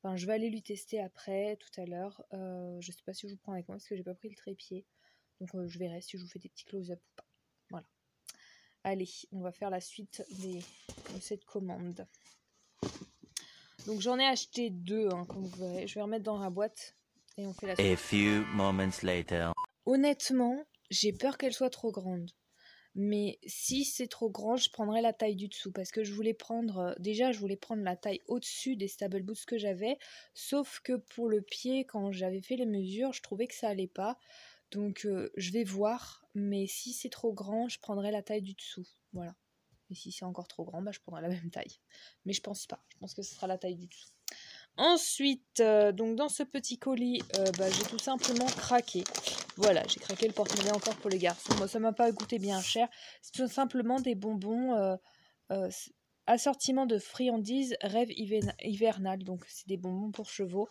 Speaker 1: Enfin, je vais aller lui tester après, tout à l'heure. Je sais pas si je vous prends avec moi parce que j'ai pas pris le trépied. Donc je verrai si je vous fais des petits close-up ou pas. Voilà. Allez, on va faire la suite de cette commande. Donc j'en ai acheté 2, comme vous verrez. Je vais remettre dans la boîte et on fait la suite.
Speaker 2: A few moments later.
Speaker 1: Honnêtement, j'ai peur qu'elle soit trop grande. Mais si c'est trop grand, je prendrai la taille du dessous parce que je voulais prendre la taille au-dessus des stable boots que j'avais, sauf que pour le pied, quand j'avais fait les mesures, je trouvais que ça allait pas. Donc je vais voir, mais si c'est trop grand, je prendrai la taille du dessous, voilà. Et si c'est encore trop grand, bah, je prendrai la même taille. Mais je pense pas, je pense que ce sera la taille du dessous. Ensuite, donc dans ce petit colis, j'ai tout simplement craqué. Voilà, j'ai craqué le porte-monnaie encore pour les garçons. Moi, ça m'a pas coûté bien cher. C'est tout simplement des bonbons assortiment de friandises rêve hivernal. Donc, c'est des bonbons pour chevaux.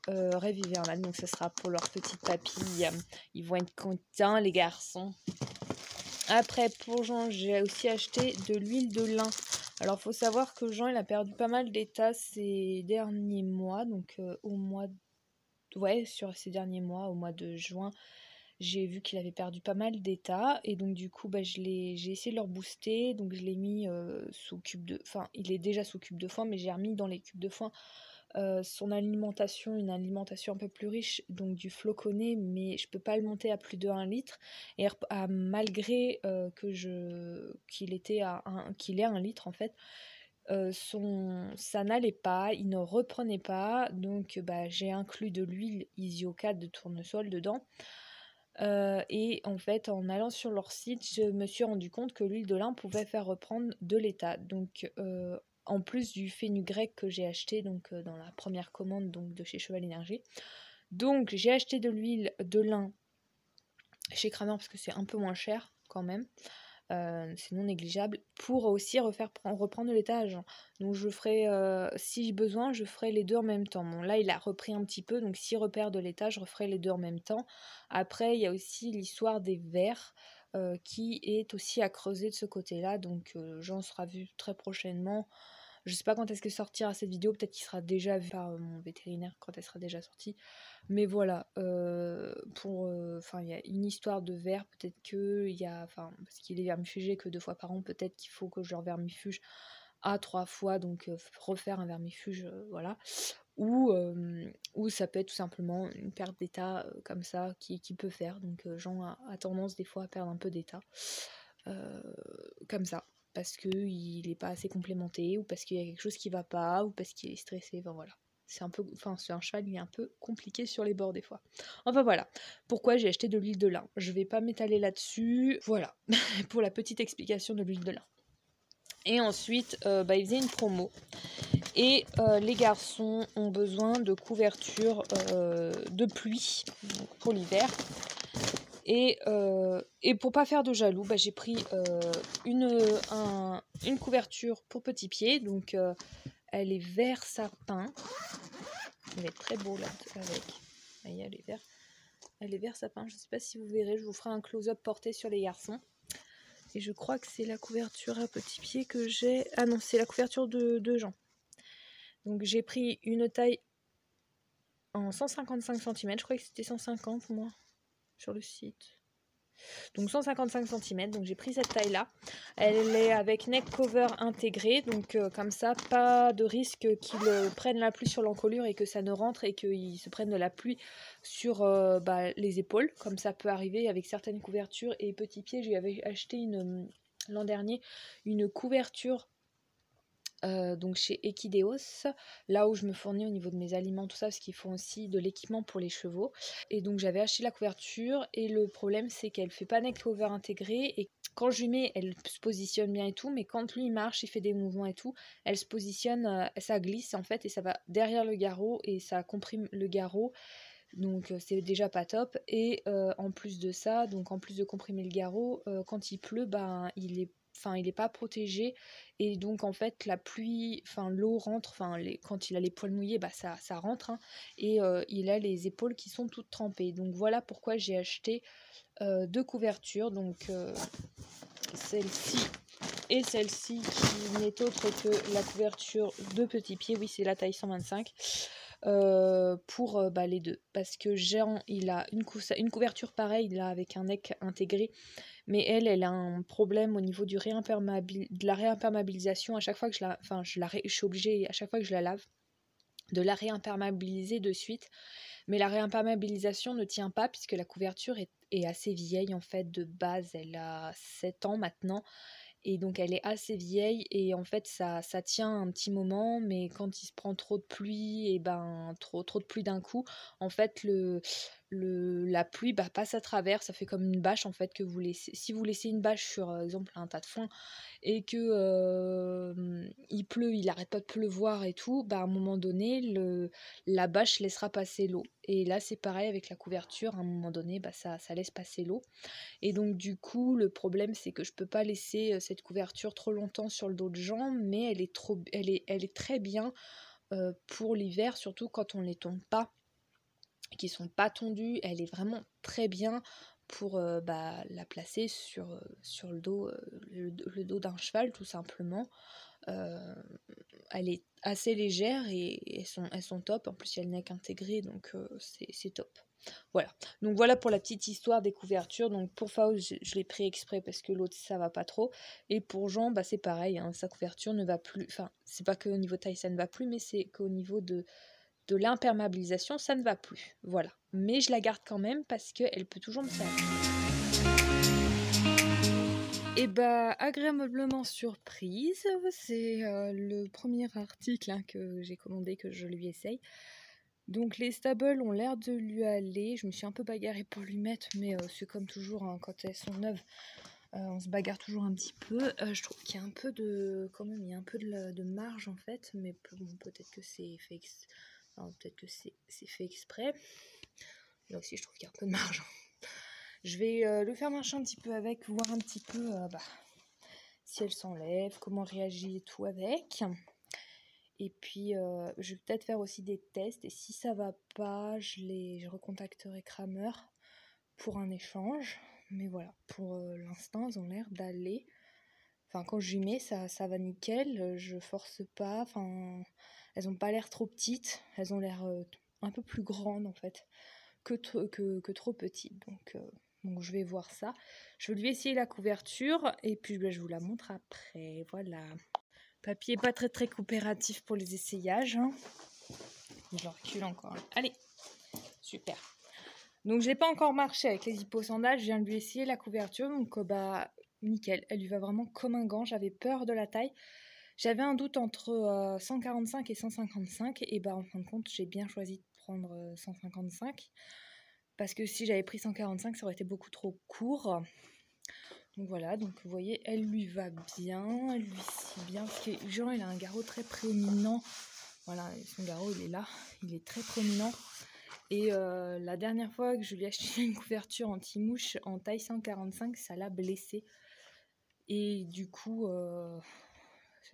Speaker 1: Rêve hivernal, donc ça sera pour leur petite papille. Ils vont être contents, les garçons. Après, pour Jean, j'ai aussi acheté de l'huile de lin. Alors, faut savoir que Jean, il a perdu pas mal d'état ces derniers mois. Donc, sur ces derniers mois, au mois de juin, j'ai vu qu'il avait perdu pas mal d'état. Et donc, du coup, j'ai essayé de le rebooster. Donc, je l'ai mis sous cube de... Enfin, il est déjà sous cube de foin, mais j'ai remis dans les cubes de foin son alimentation, une alimentation un peu plus riche, donc du floconnais, mais je peux pas le monter à plus de 1 litre. Et malgré qu'il est à 1 litre en fait, ça n'allait pas, il ne reprenait pas, donc j'ai inclus de l'huile Isiocat de tournesol dedans. Et en fait, en allant sur leur site, je me suis rendu compte que l'huile de lin pouvait faire reprendre de l'état. Donc en plus du fenugrec que j'ai acheté donc dans la première commande donc de chez Cheval Énergie. Donc j'ai acheté de l'huile de lin chez Kramer parce que c'est un peu moins cher quand même. C'est non négligeable pour aussi reprendre de l'étage. Donc je ferai, si j'ai besoin, je ferai les deux en même temps. Bon là il a repris un petit peu, donc s'il repère de l'étage, je referai les deux en même temps. Après il y a aussi l'histoire des vers qui est aussi à creuser de ce côté-là, donc j'en sera vu très prochainement. Je sais pas quand est-ce que sortira cette vidéo, peut-être qu'il sera déjà vu par mon vétérinaire quand elle sera déjà sortie. Mais voilà, il y a une histoire de vers, peut-être que il y a, parce qu'il est vermifugé que 2 fois par an, peut-être qu'il faut que je le vermifuge à 3 fois, donc refaire un vermifuge, voilà. Ou ça peut être tout simplement une perte d'état comme ça qui peut faire. Donc Jean a tendance des fois à perdre un peu d'état comme ça, parce qu'il n'est pas assez complémenté, ou parce qu'il y a quelque chose qui va pas, ou parce qu'il est stressé, enfin voilà. C'est un cheval, il est un peu compliqué sur les bords des fois. Enfin voilà, pourquoi j'ai acheté de l'huile de lin. Je vais pas m'étaler là-dessus, voilà, pour la petite explication de l'huile de lin. Et ensuite, il faisait une promo. Et les garçons ont besoin de couverture de pluie pour l'hiver. Et pour pas faire de jaloux, j'ai pris une couverture pour petits pieds. Donc elle est vert sapin. Elle est très beau là avec. Elle est vert. Elle est vert sapin. Je sais pas si vous verrez. Je vous ferai un close-up porté sur les garçons. Et je crois que c'est la couverture à petits pieds que j'ai. Ah non, c'est la couverture de Jean. Donc j'ai pris une taille en 155 cm. Je crois que c'était 150 moi sur le site. Donc 155 cm, donc j'ai pris cette taille là. Elle est avec neck cover intégré, donc comme ça, pas de risque qu'il prenne la pluie sur l'encolure et que ça ne rentre et qu'il se prenne de la pluie sur les épaules, comme ça peut arriver avec certaines couvertures. Et petit pied, j'avais acheté l'an dernier une couverture donc chez Equideos, là où je me fournis au niveau de mes aliments, tout ça, parce qu'ils font aussi de l'équipement pour les chevaux. Et donc j'avais acheté la couverture, et le problème c'est qu'elle fait pas neck cover intégré, et quand je lui mets, elle se positionne bien et tout, mais quand lui il marche, il fait des mouvements et tout, elle se positionne, ça glisse en fait, et ça va derrière le garrot, et ça comprime le garrot. Donc c'est déjà pas top. Et en plus de ça, donc en plus de comprimer le garrot, quand il pleut, il est pas protégé, et donc en fait la pluie, l'eau rentre, quand il a les poils mouillés, ça rentre, hein, et il a les épaules qui sont toutes trempées. Donc voilà pourquoi j'ai acheté 2 couvertures, donc celle-ci et celle-ci, qui n'est autre que la couverture de petit pied. Oui, c'est la taille 125. Pour les deux, parce que Jean il a une couverture pareille là avec un neck intégré, mais elle a un problème au niveau de la réimperméabilisation. À chaque fois que je suis obligée, à chaque fois que je la lave, de la réimperméabiliser de suite, mais la réimperméabilisation ne tient pas puisque la couverture est assez vieille en fait. De base elle a 7 ans maintenant, et donc elle est assez vieille, et en fait ça tient un petit moment, mais quand il se prend trop de pluie, et trop de pluie d'un coup, en fait la pluie passe à travers, ça fait comme une bâche en fait que vous laissez. Si vous laissez une bâche sur exemple un tas de foin et que il pleut, il arrête pas de pleuvoir et tout, à un moment donné la bâche laissera passer l'eau. Et là c'est pareil avec la couverture, à un moment donné ça laisse passer l'eau. Et donc du coup le problème c'est que je peux pas laisser cette couverture trop longtemps sur le dos de gens, mais elle est très bien pour l'hiver, surtout quand on les tombe pas, qui sont pas tondus. Elle est vraiment très bien pour la placer sur le dos, le dos d'un cheval tout simplement. Elle est assez légère et elles sont top. En plus il y a le neck intégré, donc c'est top. Voilà, donc voilà pour la petite histoire des couvertures. Donc pour Faust je l'ai pris exprès parce que l'autre ça va pas trop, et pour Jean c'est pareil, hein, sa couverture ne va plus, enfin c'est pas qu'au niveau taille ça ne va plus, mais c'est qu'au niveau de l'imperméabilisation ça ne va plus, voilà. Mais je la garde quand même parce qu'elle peut toujours me servir. Et agréablement surprise, c'est le premier article que j'ai commandé, que je lui essaye. Donc les stables ont l'air de lui aller, je me suis un peu bagarrée pour lui mettre, mais c'est comme toujours, hein, quand elles sont neuves, on se bagarre toujours un petit peu. Je trouve qu'il y a un peu de, quand même, il y a un peu de marge en fait, mais bon, peut-être que c'est fait exprès. Là aussi je trouve qu'il y a un peu de marge. Je vais le faire marcher un petit peu avec, voir un petit peu si elle s'enlève, comment réagit et tout avec. Et puis je vais peut-être faire aussi des tests, et si ça va pas, je recontacterai Kramer pour un échange. Mais voilà, pour l'instant elles ont l'air d'aller. Enfin quand je lui mets ça va nickel, je force pas, enfin elles ont pas l'air trop petites, elles ont l'air un peu plus grandes en fait que trop petites, donc je vais voir ça. Je vais lui essayer la couverture et puis je vous la montre après. Voilà. Papier pas très coopératif pour les essayages, hein. Je le recule encore. Allez, super. Donc je n'ai pas encore marché avec les hipposandales, je viens de lui essayer la couverture, donc nickel, elle lui va vraiment comme un gant. J'avais peur de la taille, j'avais un doute entre 145 et 155, et en fin de compte j'ai bien choisi de prendre 155, parce que si j'avais pris 145 ça aurait été beaucoup trop court. Donc voilà, donc vous voyez, elle lui va bien, elle lui scie bien, parce que Jean il a un garrot très prééminent, voilà, son garrot il est là, il est très prééminent. Et la dernière fois que je lui ai acheté une couverture anti-mouche en taille 145, ça l'a blessée. Et du coup,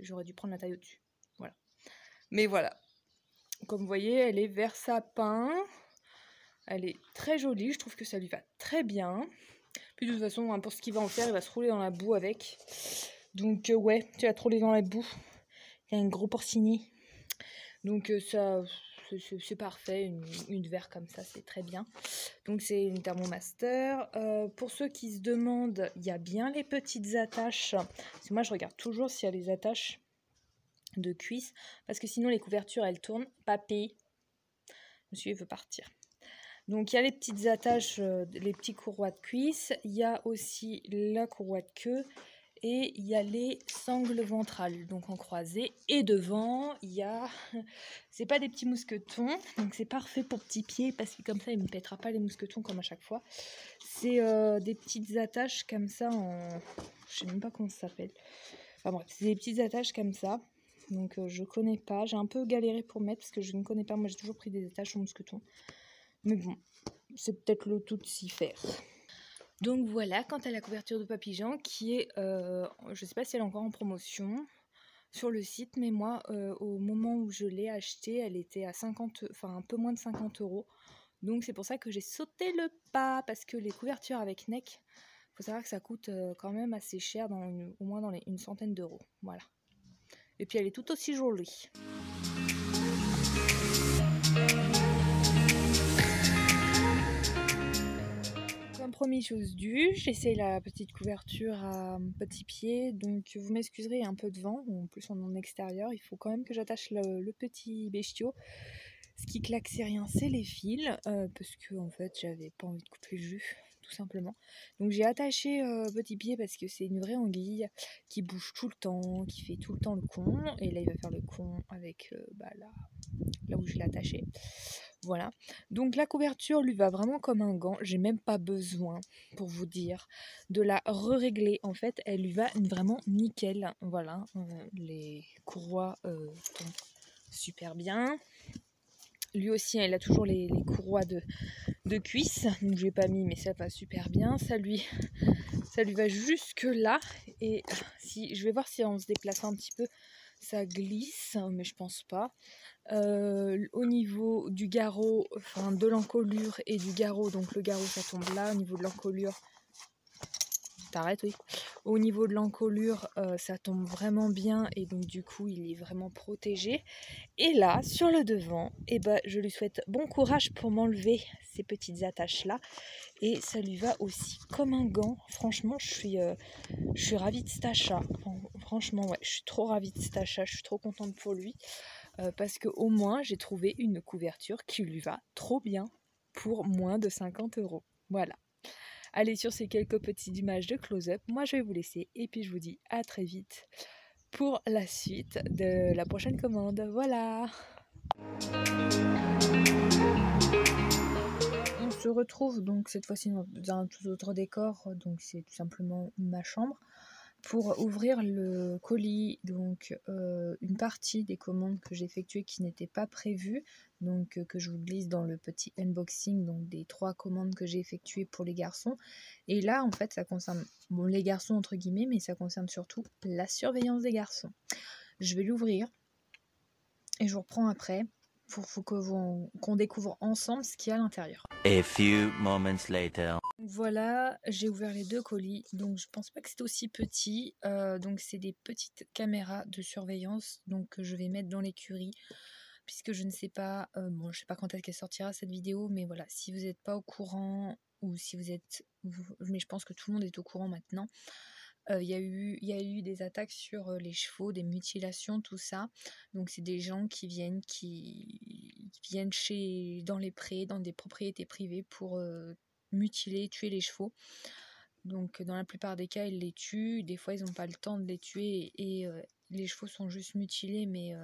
Speaker 1: j'aurais dû prendre la taille au-dessus. Voilà. Mais voilà. Comme vous voyez, elle est vert sapin. Elle est très jolie, je trouve que ça lui va très bien. Puis de toute façon, hein, pour ce qu'il va en faire, il va se rouler dans la boue avec. Donc ouais, tu vas te rouler dans la boue. Il y a un gros porcini. Donc ça, c'est parfait, une verre comme ça, c'est très bien. Donc c'est une Thermomaster. Pour ceux qui se demandent, il y a bien les petites attaches. Parce que moi je regarde toujours s'il y a les attaches de cuisse, parce que sinon les couvertures elles tournent. Papy, monsieur il veut partir. Donc il y a les petites attaches, les petits courroies de cuisse. Il y a aussi la courroie de queue. Et il y a les sangles ventrales, donc en croisée. Et devant, il y a... C'est pas des petits mousquetons, donc c'est parfait pour petits pieds, parce que comme ça, il ne me pètera pas les mousquetons comme à chaque fois. C'est des petites attaches comme ça en... Je sais même pas comment ça s'appelle. Enfin bref, c'est des petites attaches comme ça. Donc je connais pas. J'ai un peu galéré pour mettre, parce que je ne connais pas. Moi, j'ai toujours pris des attaches en mousquetons. Mais bon, c'est peut-être le tout de s'y faire. Donc voilà, quant à la couverture de Papy Jean, qui est, je sais pas si elle est encore en promotion sur le site, mais moi, au moment où je l'ai achetée, elle était à 50, enfin un peu moins de 50 €. Donc c'est pour ça que j'ai sauté le pas, parce que les couvertures avec neck, faut savoir que ça coûte quand même assez cher, au moins dans une centaine d'euros. Voilà. Et puis elle est tout aussi jolie. Comme promis, chose due, j'essaye la petite couverture à petit pied, donc vous m'excuserez, un peu de vent, en plus on est en extérieur, il faut quand même que j'attache le petit bestiau. Ce qui claque, c'est rien, c'est les fils, parce que en fait j'avais pas envie de couper le jus, tout simplement. Donc j'ai attaché petit pied parce que c'est une vraie anguille qui bouge tout le temps, qui fait tout le temps le con, et là il va faire le con avec là où je l'ai attaché. Voilà. Donc la couverture lui va vraiment comme un gant. J'ai même pas besoin, pour vous dire, de la régler. En fait, elle lui va vraiment nickel. Voilà. Les courroies tombent super bien. Lui aussi, il a toujours les courroies de cuisse. Donc je l'ai pas mis, mais ça va super bien. Ça lui va jusque là. Et si je vais voir si on se déplace un petit peu, ça glisse, mais je pense pas. Au niveau du garrot, enfin de l'encolure et du garrot, donc le garrot ça tombe là, au niveau de l'encolure, t'arrêtes, oui. Au niveau de l'encolure, ça tombe vraiment bien et donc du coup il est vraiment protégé. Et là, sur le devant, eh ben, je lui souhaite bon courage pour m'enlever ces petites attaches là et ça lui va aussi comme un gant. Franchement, je suis ravie de cet achat. Franchement, ouais, je suis trop ravie de cet achat, je suis trop contente pour lui. Parce qu'au moins j'ai trouvé une couverture qui lui va trop bien pour moins de 50 €. Voilà. Allez, sur ces quelques petites images de close-up, moi je vais vous laisser et puis je vous dis à très vite pour la suite de la prochaine commande. Voilà. On se retrouve donc cette fois-ci dans un tout autre décor, donc c'est tout simplement ma chambre. Pour ouvrir le colis, donc une partie des commandes que j'ai effectuées qui n'étaient pas prévues, donc que je vous glisse dans le petit unboxing, donc des 3 commandes que j'ai effectuées pour les garçons. Et là, en fait, ça concerne bon, les garçons entre guillemets, mais ça concerne surtout la surveillance des garçons. Je vais l'ouvrir et je vous reprends après pour qu'on découvre ensemble ce qu'il y a à l'intérieur.
Speaker 2: A few moments later.
Speaker 1: Voilà, j'ai ouvert les 2 colis, donc je pense pas que c'est aussi petit. Donc c'est des petites caméras de surveillance donc que je vais mettre dans l'écurie puisque je ne sais pas, bon je sais pas quand est-ce qu'elle sortira cette vidéo, mais voilà, si vous n'êtes pas au courant ou si vous êtes, mais je pense que tout le monde est au courant maintenant. Il y a eu des attaques sur les chevaux, des mutilations, tout ça. Donc c'est des gens qui viennent dans les prés, dans des propriétés privées pour mutiler, tuer les chevaux. Donc dans la plupart des cas, ils les tuent. Des fois, ils n'ont pas le temps de les tuer et les chevaux sont juste mutilés, mais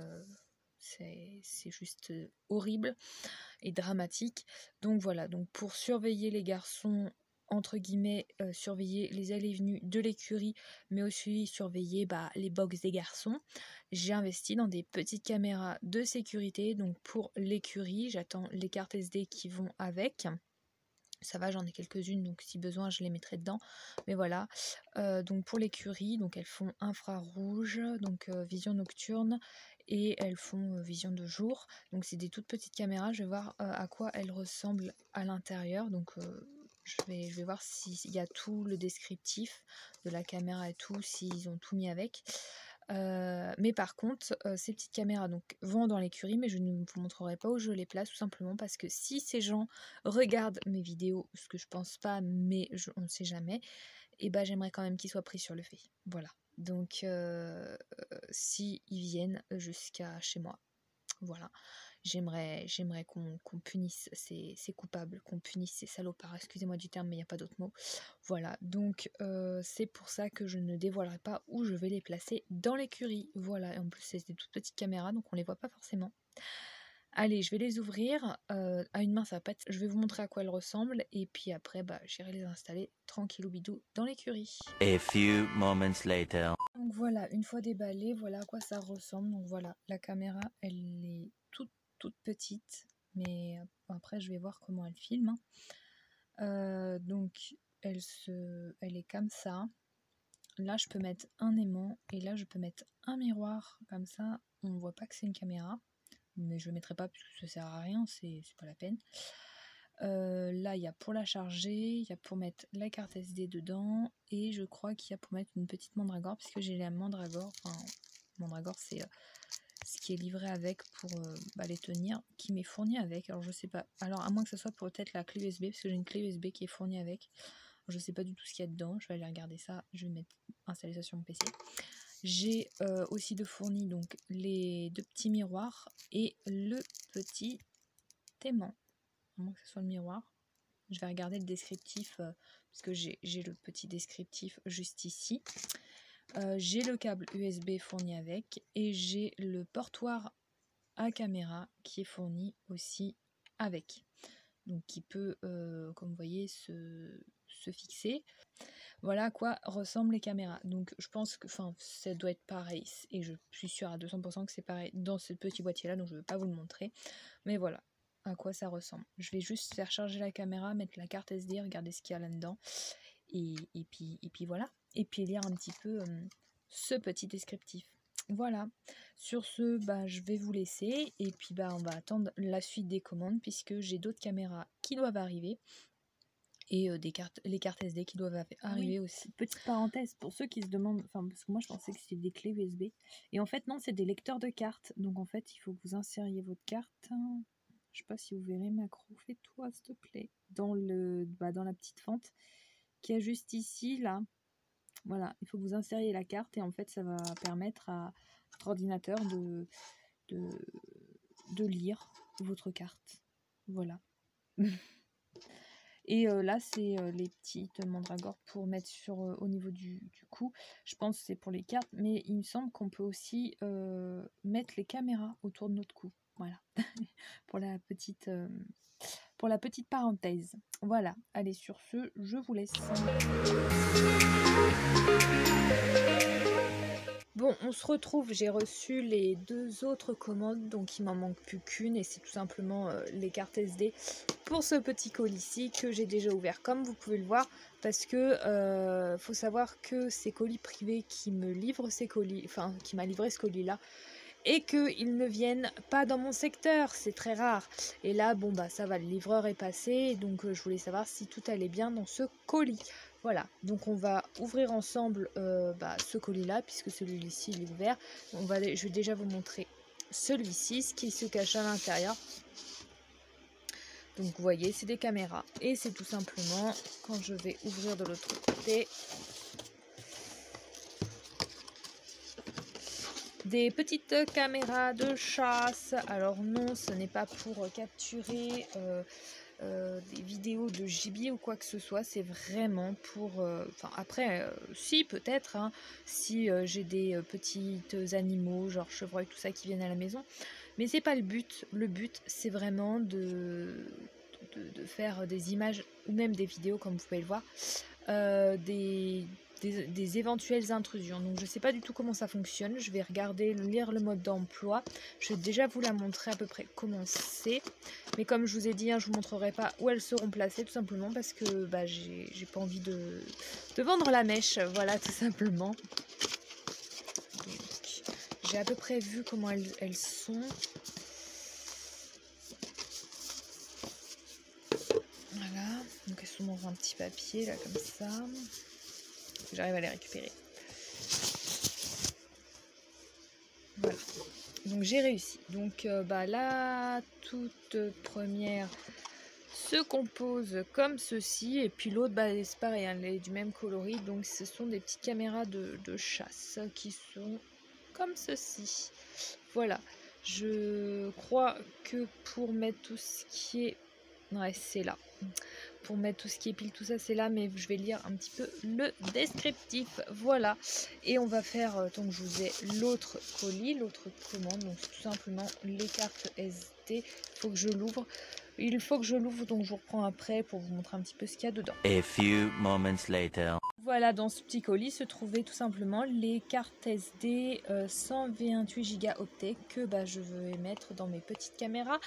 Speaker 1: c'est juste horrible et dramatique. Donc voilà, donc pour surveiller les garçons, entre guillemets, surveiller les allées et venues de l'écurie, mais aussi surveiller les box des garçons, j'ai investi dans des petites caméras de sécurité. Donc pour l'écurie, j'attends les cartes SD qui vont avec. Ça va, j'en ai quelques-unes, donc si besoin, je les mettrai dedans. Mais voilà, donc pour l'écurie, donc elles font infrarouge, donc vision nocturne, et elles font vision de jour. Donc c'est des toutes petites caméras, je vais voir à quoi elles ressemblent à l'intérieur. Donc je vais voir s'il y a tout le descriptif de la caméra et tout, s'ils ont tout mis avec. Mais par contre, ces petites caméras donc, vont dans l'écurie, mais je ne vous montrerai pas où je les place, tout simplement parce que si ces gens regardent mes vidéos, ce que je pense pas, mais on ne sait jamais, et ben j'aimerais quand même qu'ils soient pris sur le fait. Voilà. Donc, si ils viennent jusqu'à chez moi, voilà. J'aimerais qu'on punisse ces coupables, qu'on punisse ces salopards, excusez-moi du terme, mais il n'y a pas d'autre mot. Voilà, donc c'est pour ça que je ne dévoilerai pas où je vais les placer dans l'écurie. Voilà, et en plus c'est des toutes petites caméras, donc on les voit pas forcément. Allez, je vais les ouvrir. À une main, ça va pas être... Je vais vous montrer à quoi elles ressemblent, et puis après, j'irai les installer tranquillou bidou dans l'écurie.
Speaker 2: A few moments later.
Speaker 1: Donc voilà, une fois déballé, voilà à quoi ça ressemble. Donc voilà, la caméra, elle est toute petite, mais après je vais voir comment elle filme. Donc elle est comme ça. Là je peux mettre un aimant et là je peux mettre un miroir, comme ça on ne voit pas que c'est une caméra, mais je ne le mettrai pas parce que ça sert à rien, c'est pas la peine. Là il y a pour la charger, il y a pour mettre la carte SD dedans, et je crois qu'il y a pour mettre une petite mandragore, puisque j'ai la mandragore, enfin mandragore c'est ce qui est livré avec pour les tenir, qui m'est fourni avec. Alors je sais pas, alors à moins que ce soit peut-être la clé USB, parce que j'ai une clé USB qui est fournie avec. Je sais pas du tout ce qu'il y a dedans, je vais aller regarder ça, je vais installer ça sur mon PC. J'ai aussi de fourni donc les 2 petits miroirs et le petit aimant, à moins que ce soit le miroir. Je vais regarder le descriptif, puisque j'ai le petit descriptif juste ici. J'ai le câble USB fourni avec, et j'ai le portoir à caméra qui est fourni aussi avec. Donc qui peut, comme vous voyez, se fixer. Voilà à quoi ressemblent les caméras. Donc je pense que ça doit être pareil. Et je suis sûre à 200% que c'est pareil dans ce petit boîtier là, donc je ne vais pas vous le montrer. Mais voilà à quoi ça ressemble. Je vais juste faire charger la caméra, mettre la carte SD, regarder ce qu'il y a là-dedans. Et puis voilà. Et puis lire un petit peu ce petit descriptif. Voilà. Sur ce, je vais vous laisser. Et puis on va attendre la suite des commandes puisque j'ai d'autres caméras qui doivent arriver. Et les cartes SD qui doivent arriver aussi.
Speaker 3: Petite parenthèse, pour ceux qui se demandent, parce que moi je pensais que c'était des clés USB. Et en fait non, c'est des lecteurs de cartes. Donc en fait, il faut que vous insériez votre carte. Je sais pas si vous verrez, Macro, fais-toi s'il te plaît. Dans la petite fente qu'il y a juste ici, là. Voilà, il faut que vous insériez la carte et en fait ça va permettre à votre ordinateur de lire votre carte. Voilà. Et là c'est les petites mandragores pour mettre au niveau du cou. Je pense que c'est pour les cartes, mais il me semble qu'on peut aussi mettre les caméras autour de notre cou. Voilà. pour la petite parenthèse. Voilà, allez, sur ce, je vous laisse. Bon, on se retrouve, j'ai reçu les 2 autres commandes, donc il m'en manque plus qu'une, et c'est tout simplement les cartes SD pour ce petit colis-ci que j'ai déjà ouvert, comme vous pouvez le voir, parce que faut savoir que c'est Colis Privé qui me livre ces colis, qui m'a livré ce colis-là, et qu'ils ne viennent pas dans mon secteur, c'est très rare. Et là, ça va, le livreur est passé, donc je voulais savoir si tout allait bien dans ce colis. Voilà, donc on va ouvrir ensemble ce colis-là, puisque celui-ci il est ouvert. Je vais déjà vous montrer celui-ci, ce qui se cache à l'intérieur. Donc vous voyez, c'est des caméras. Et c'est tout simplement, quand je vais ouvrir de l'autre côté, des petites caméras de chasse. Alors non, ce n'est pas pour capturer des vidéos de gibier ou quoi que ce soit, c'est vraiment pour... après, si peut-être, hein, si j'ai des petits animaux, genre chevreuil, tout ça qui viennent à la maison, mais c'est pas le but. Le but, c'est vraiment de faire des images ou même des vidéos, comme vous pouvez le voir, des éventuelles intrusions. Donc je sais pas du tout comment ça fonctionne, je vais lire le mode d'emploi, je vais déjà vous la montrer à peu près comment c'est, mais comme je vous ai dit, hein, je vous montrerai pas où elles seront placées, tout simplement parce que j'ai pas envie de vendre la mèche, voilà, tout simplement. J'ai à peu près vu comment elles sont. Voilà, donc elles sont dans un petit papier là comme ça. J'arrive à les récupérer. Voilà, donc j'ai réussi. Donc la toute première se compose comme ceci, et puis l'autre c'est pareil, hein, elle est du même coloris. Donc ce sont des petites caméras de chasse qui sont comme ceci. Voilà, je crois que pour mettre tout ce qui est... Ouais, c'est là. Pour mettre tout ce qui est pile, tout ça, c'est là, mais je vais lire un petit peu le descriptif. Voilà, et on va faire, tant que je vous ai l'autre colis, l'autre commande, donc c'est tout simplement les cartes SD. Il faut que je l'ouvre, donc je vous reprends après pour vous montrer un petit peu ce qu'il y a dedans.
Speaker 2: A few moments later.
Speaker 1: Voilà, dans ce petit colis se trouvaient tout simplement les cartes SD 128 Go octets que je vais mettre dans mes petites caméras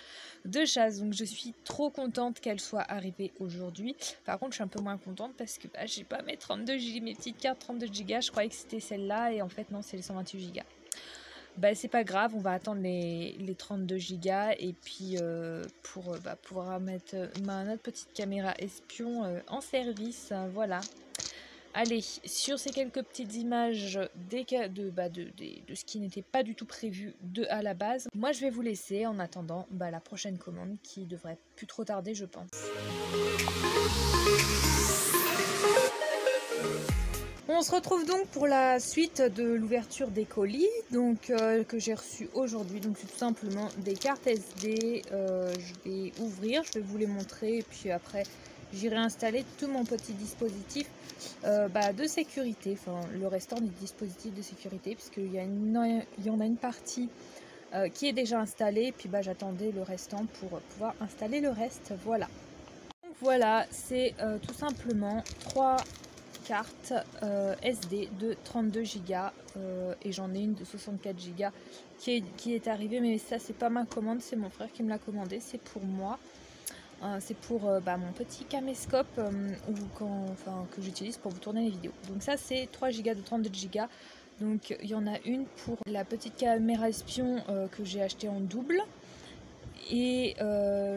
Speaker 1: de chasse. Donc je suis trop contente qu'elles soient arrivées aujourd'hui. Par contre, je suis un peu moins contente parce que j'ai pas mes petites cartes 32 Go. Je croyais que c'était celle-là et en fait non, c'est les 128 Go. C'est pas grave, on va attendre les 32 Go et puis pour pouvoir mettre notre petite caméra espion en service. Voilà. Allez, sur ces quelques petites images de ce qui n'était pas du tout prévu à la base, moi je vais vous laisser en attendant la prochaine commande qui devrait plus trop tarder, je pense. On se retrouve donc pour la suite de l'ouverture des colis que j'ai reçu aujourd'hui. Donc c'est tout simplement des cartes SD. Je vais ouvrir, je vais vous les montrer et puis après j'irai installer tout mon petit dispositif de sécurité, le restant des dispositifs de sécurité, puisqu'il y en a une partie
Speaker 3: qui est déjà installé. Puis bah, j'attendais le restant pour pouvoir installer le reste. Voilà. Donc voilà, c'est tout simplement 3 cartes SD de 32 Go et j'en ai une de 64 Go qui est arrivée, mais ça c'est pas ma commande, c'est mon frère qui me l'a commandé, c'est pour moi. C'est pour mon petit caméscope que j'utilise pour vous tourner les vidéos. Donc ça c'est 3 Go de 32 Go. Donc il y en a une pour la petite caméra espion que j'ai acheté en double. Et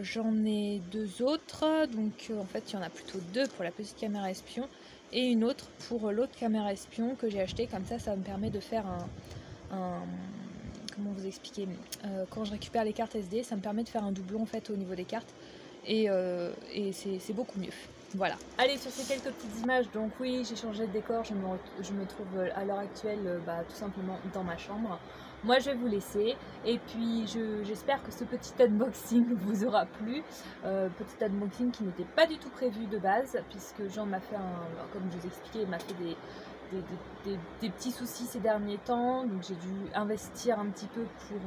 Speaker 3: j'en ai 2 autres. Donc en fait il y en a plutôt 2 pour la petite caméra espion. Et une autre pour l'autre caméra espion que j'ai acheté. Comme ça me permet de faire comment vous expliquer, quand je récupère les cartes SD, ça me permet de faire un doublon en fait au niveau des cartes. Et c'est beaucoup mieux. Voilà. Allez, sur ces quelques petites images, donc oui, j'ai changé de décor, je me trouve à l'heure actuelle tout simplement dans ma chambre. Moi je vais vous laisser et puis j'espère que ce petit unboxing vous aura plu. Petit unboxing qui n'était pas du tout prévu de base, puisque Jean m'a fait comme je vous expliquais, il m'a fait des petits soucis ces derniers temps, donc j'ai dû investir un petit peu pour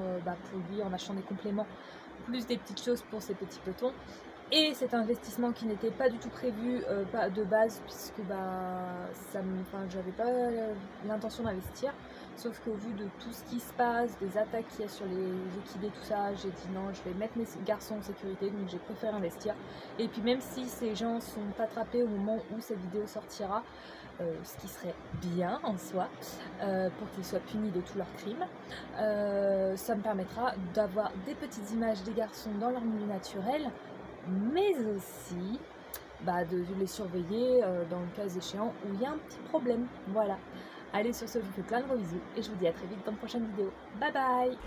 Speaker 3: lui en achetant des compléments, plus des petites choses pour ses petits petons. Et cet investissement qui n'était pas du tout prévu de base, puisque j'avais pas l'intention d'investir, sauf qu'au vu de tout ce qui se passe, des attaques qu'il y a sur les équidés, tout ça, j'ai dit non, je vais mettre mes garçons en sécurité, donc j'ai préféré investir. Et puis même si ces gens sont attrapés au moment où cette vidéo sortira, ce qui serait bien en soi, pour qu'ils soient punis de tous leurs crimes, ça me permettra d'avoir des petites images des garçons dans leur milieu naturel, mais aussi de les surveiller dans le cas échéant où il y a un petit problème. Voilà. Allez, sur ce, je vous fais plein de gros bisous et je vous dis à très vite dans de prochaines vidéos. Bye bye.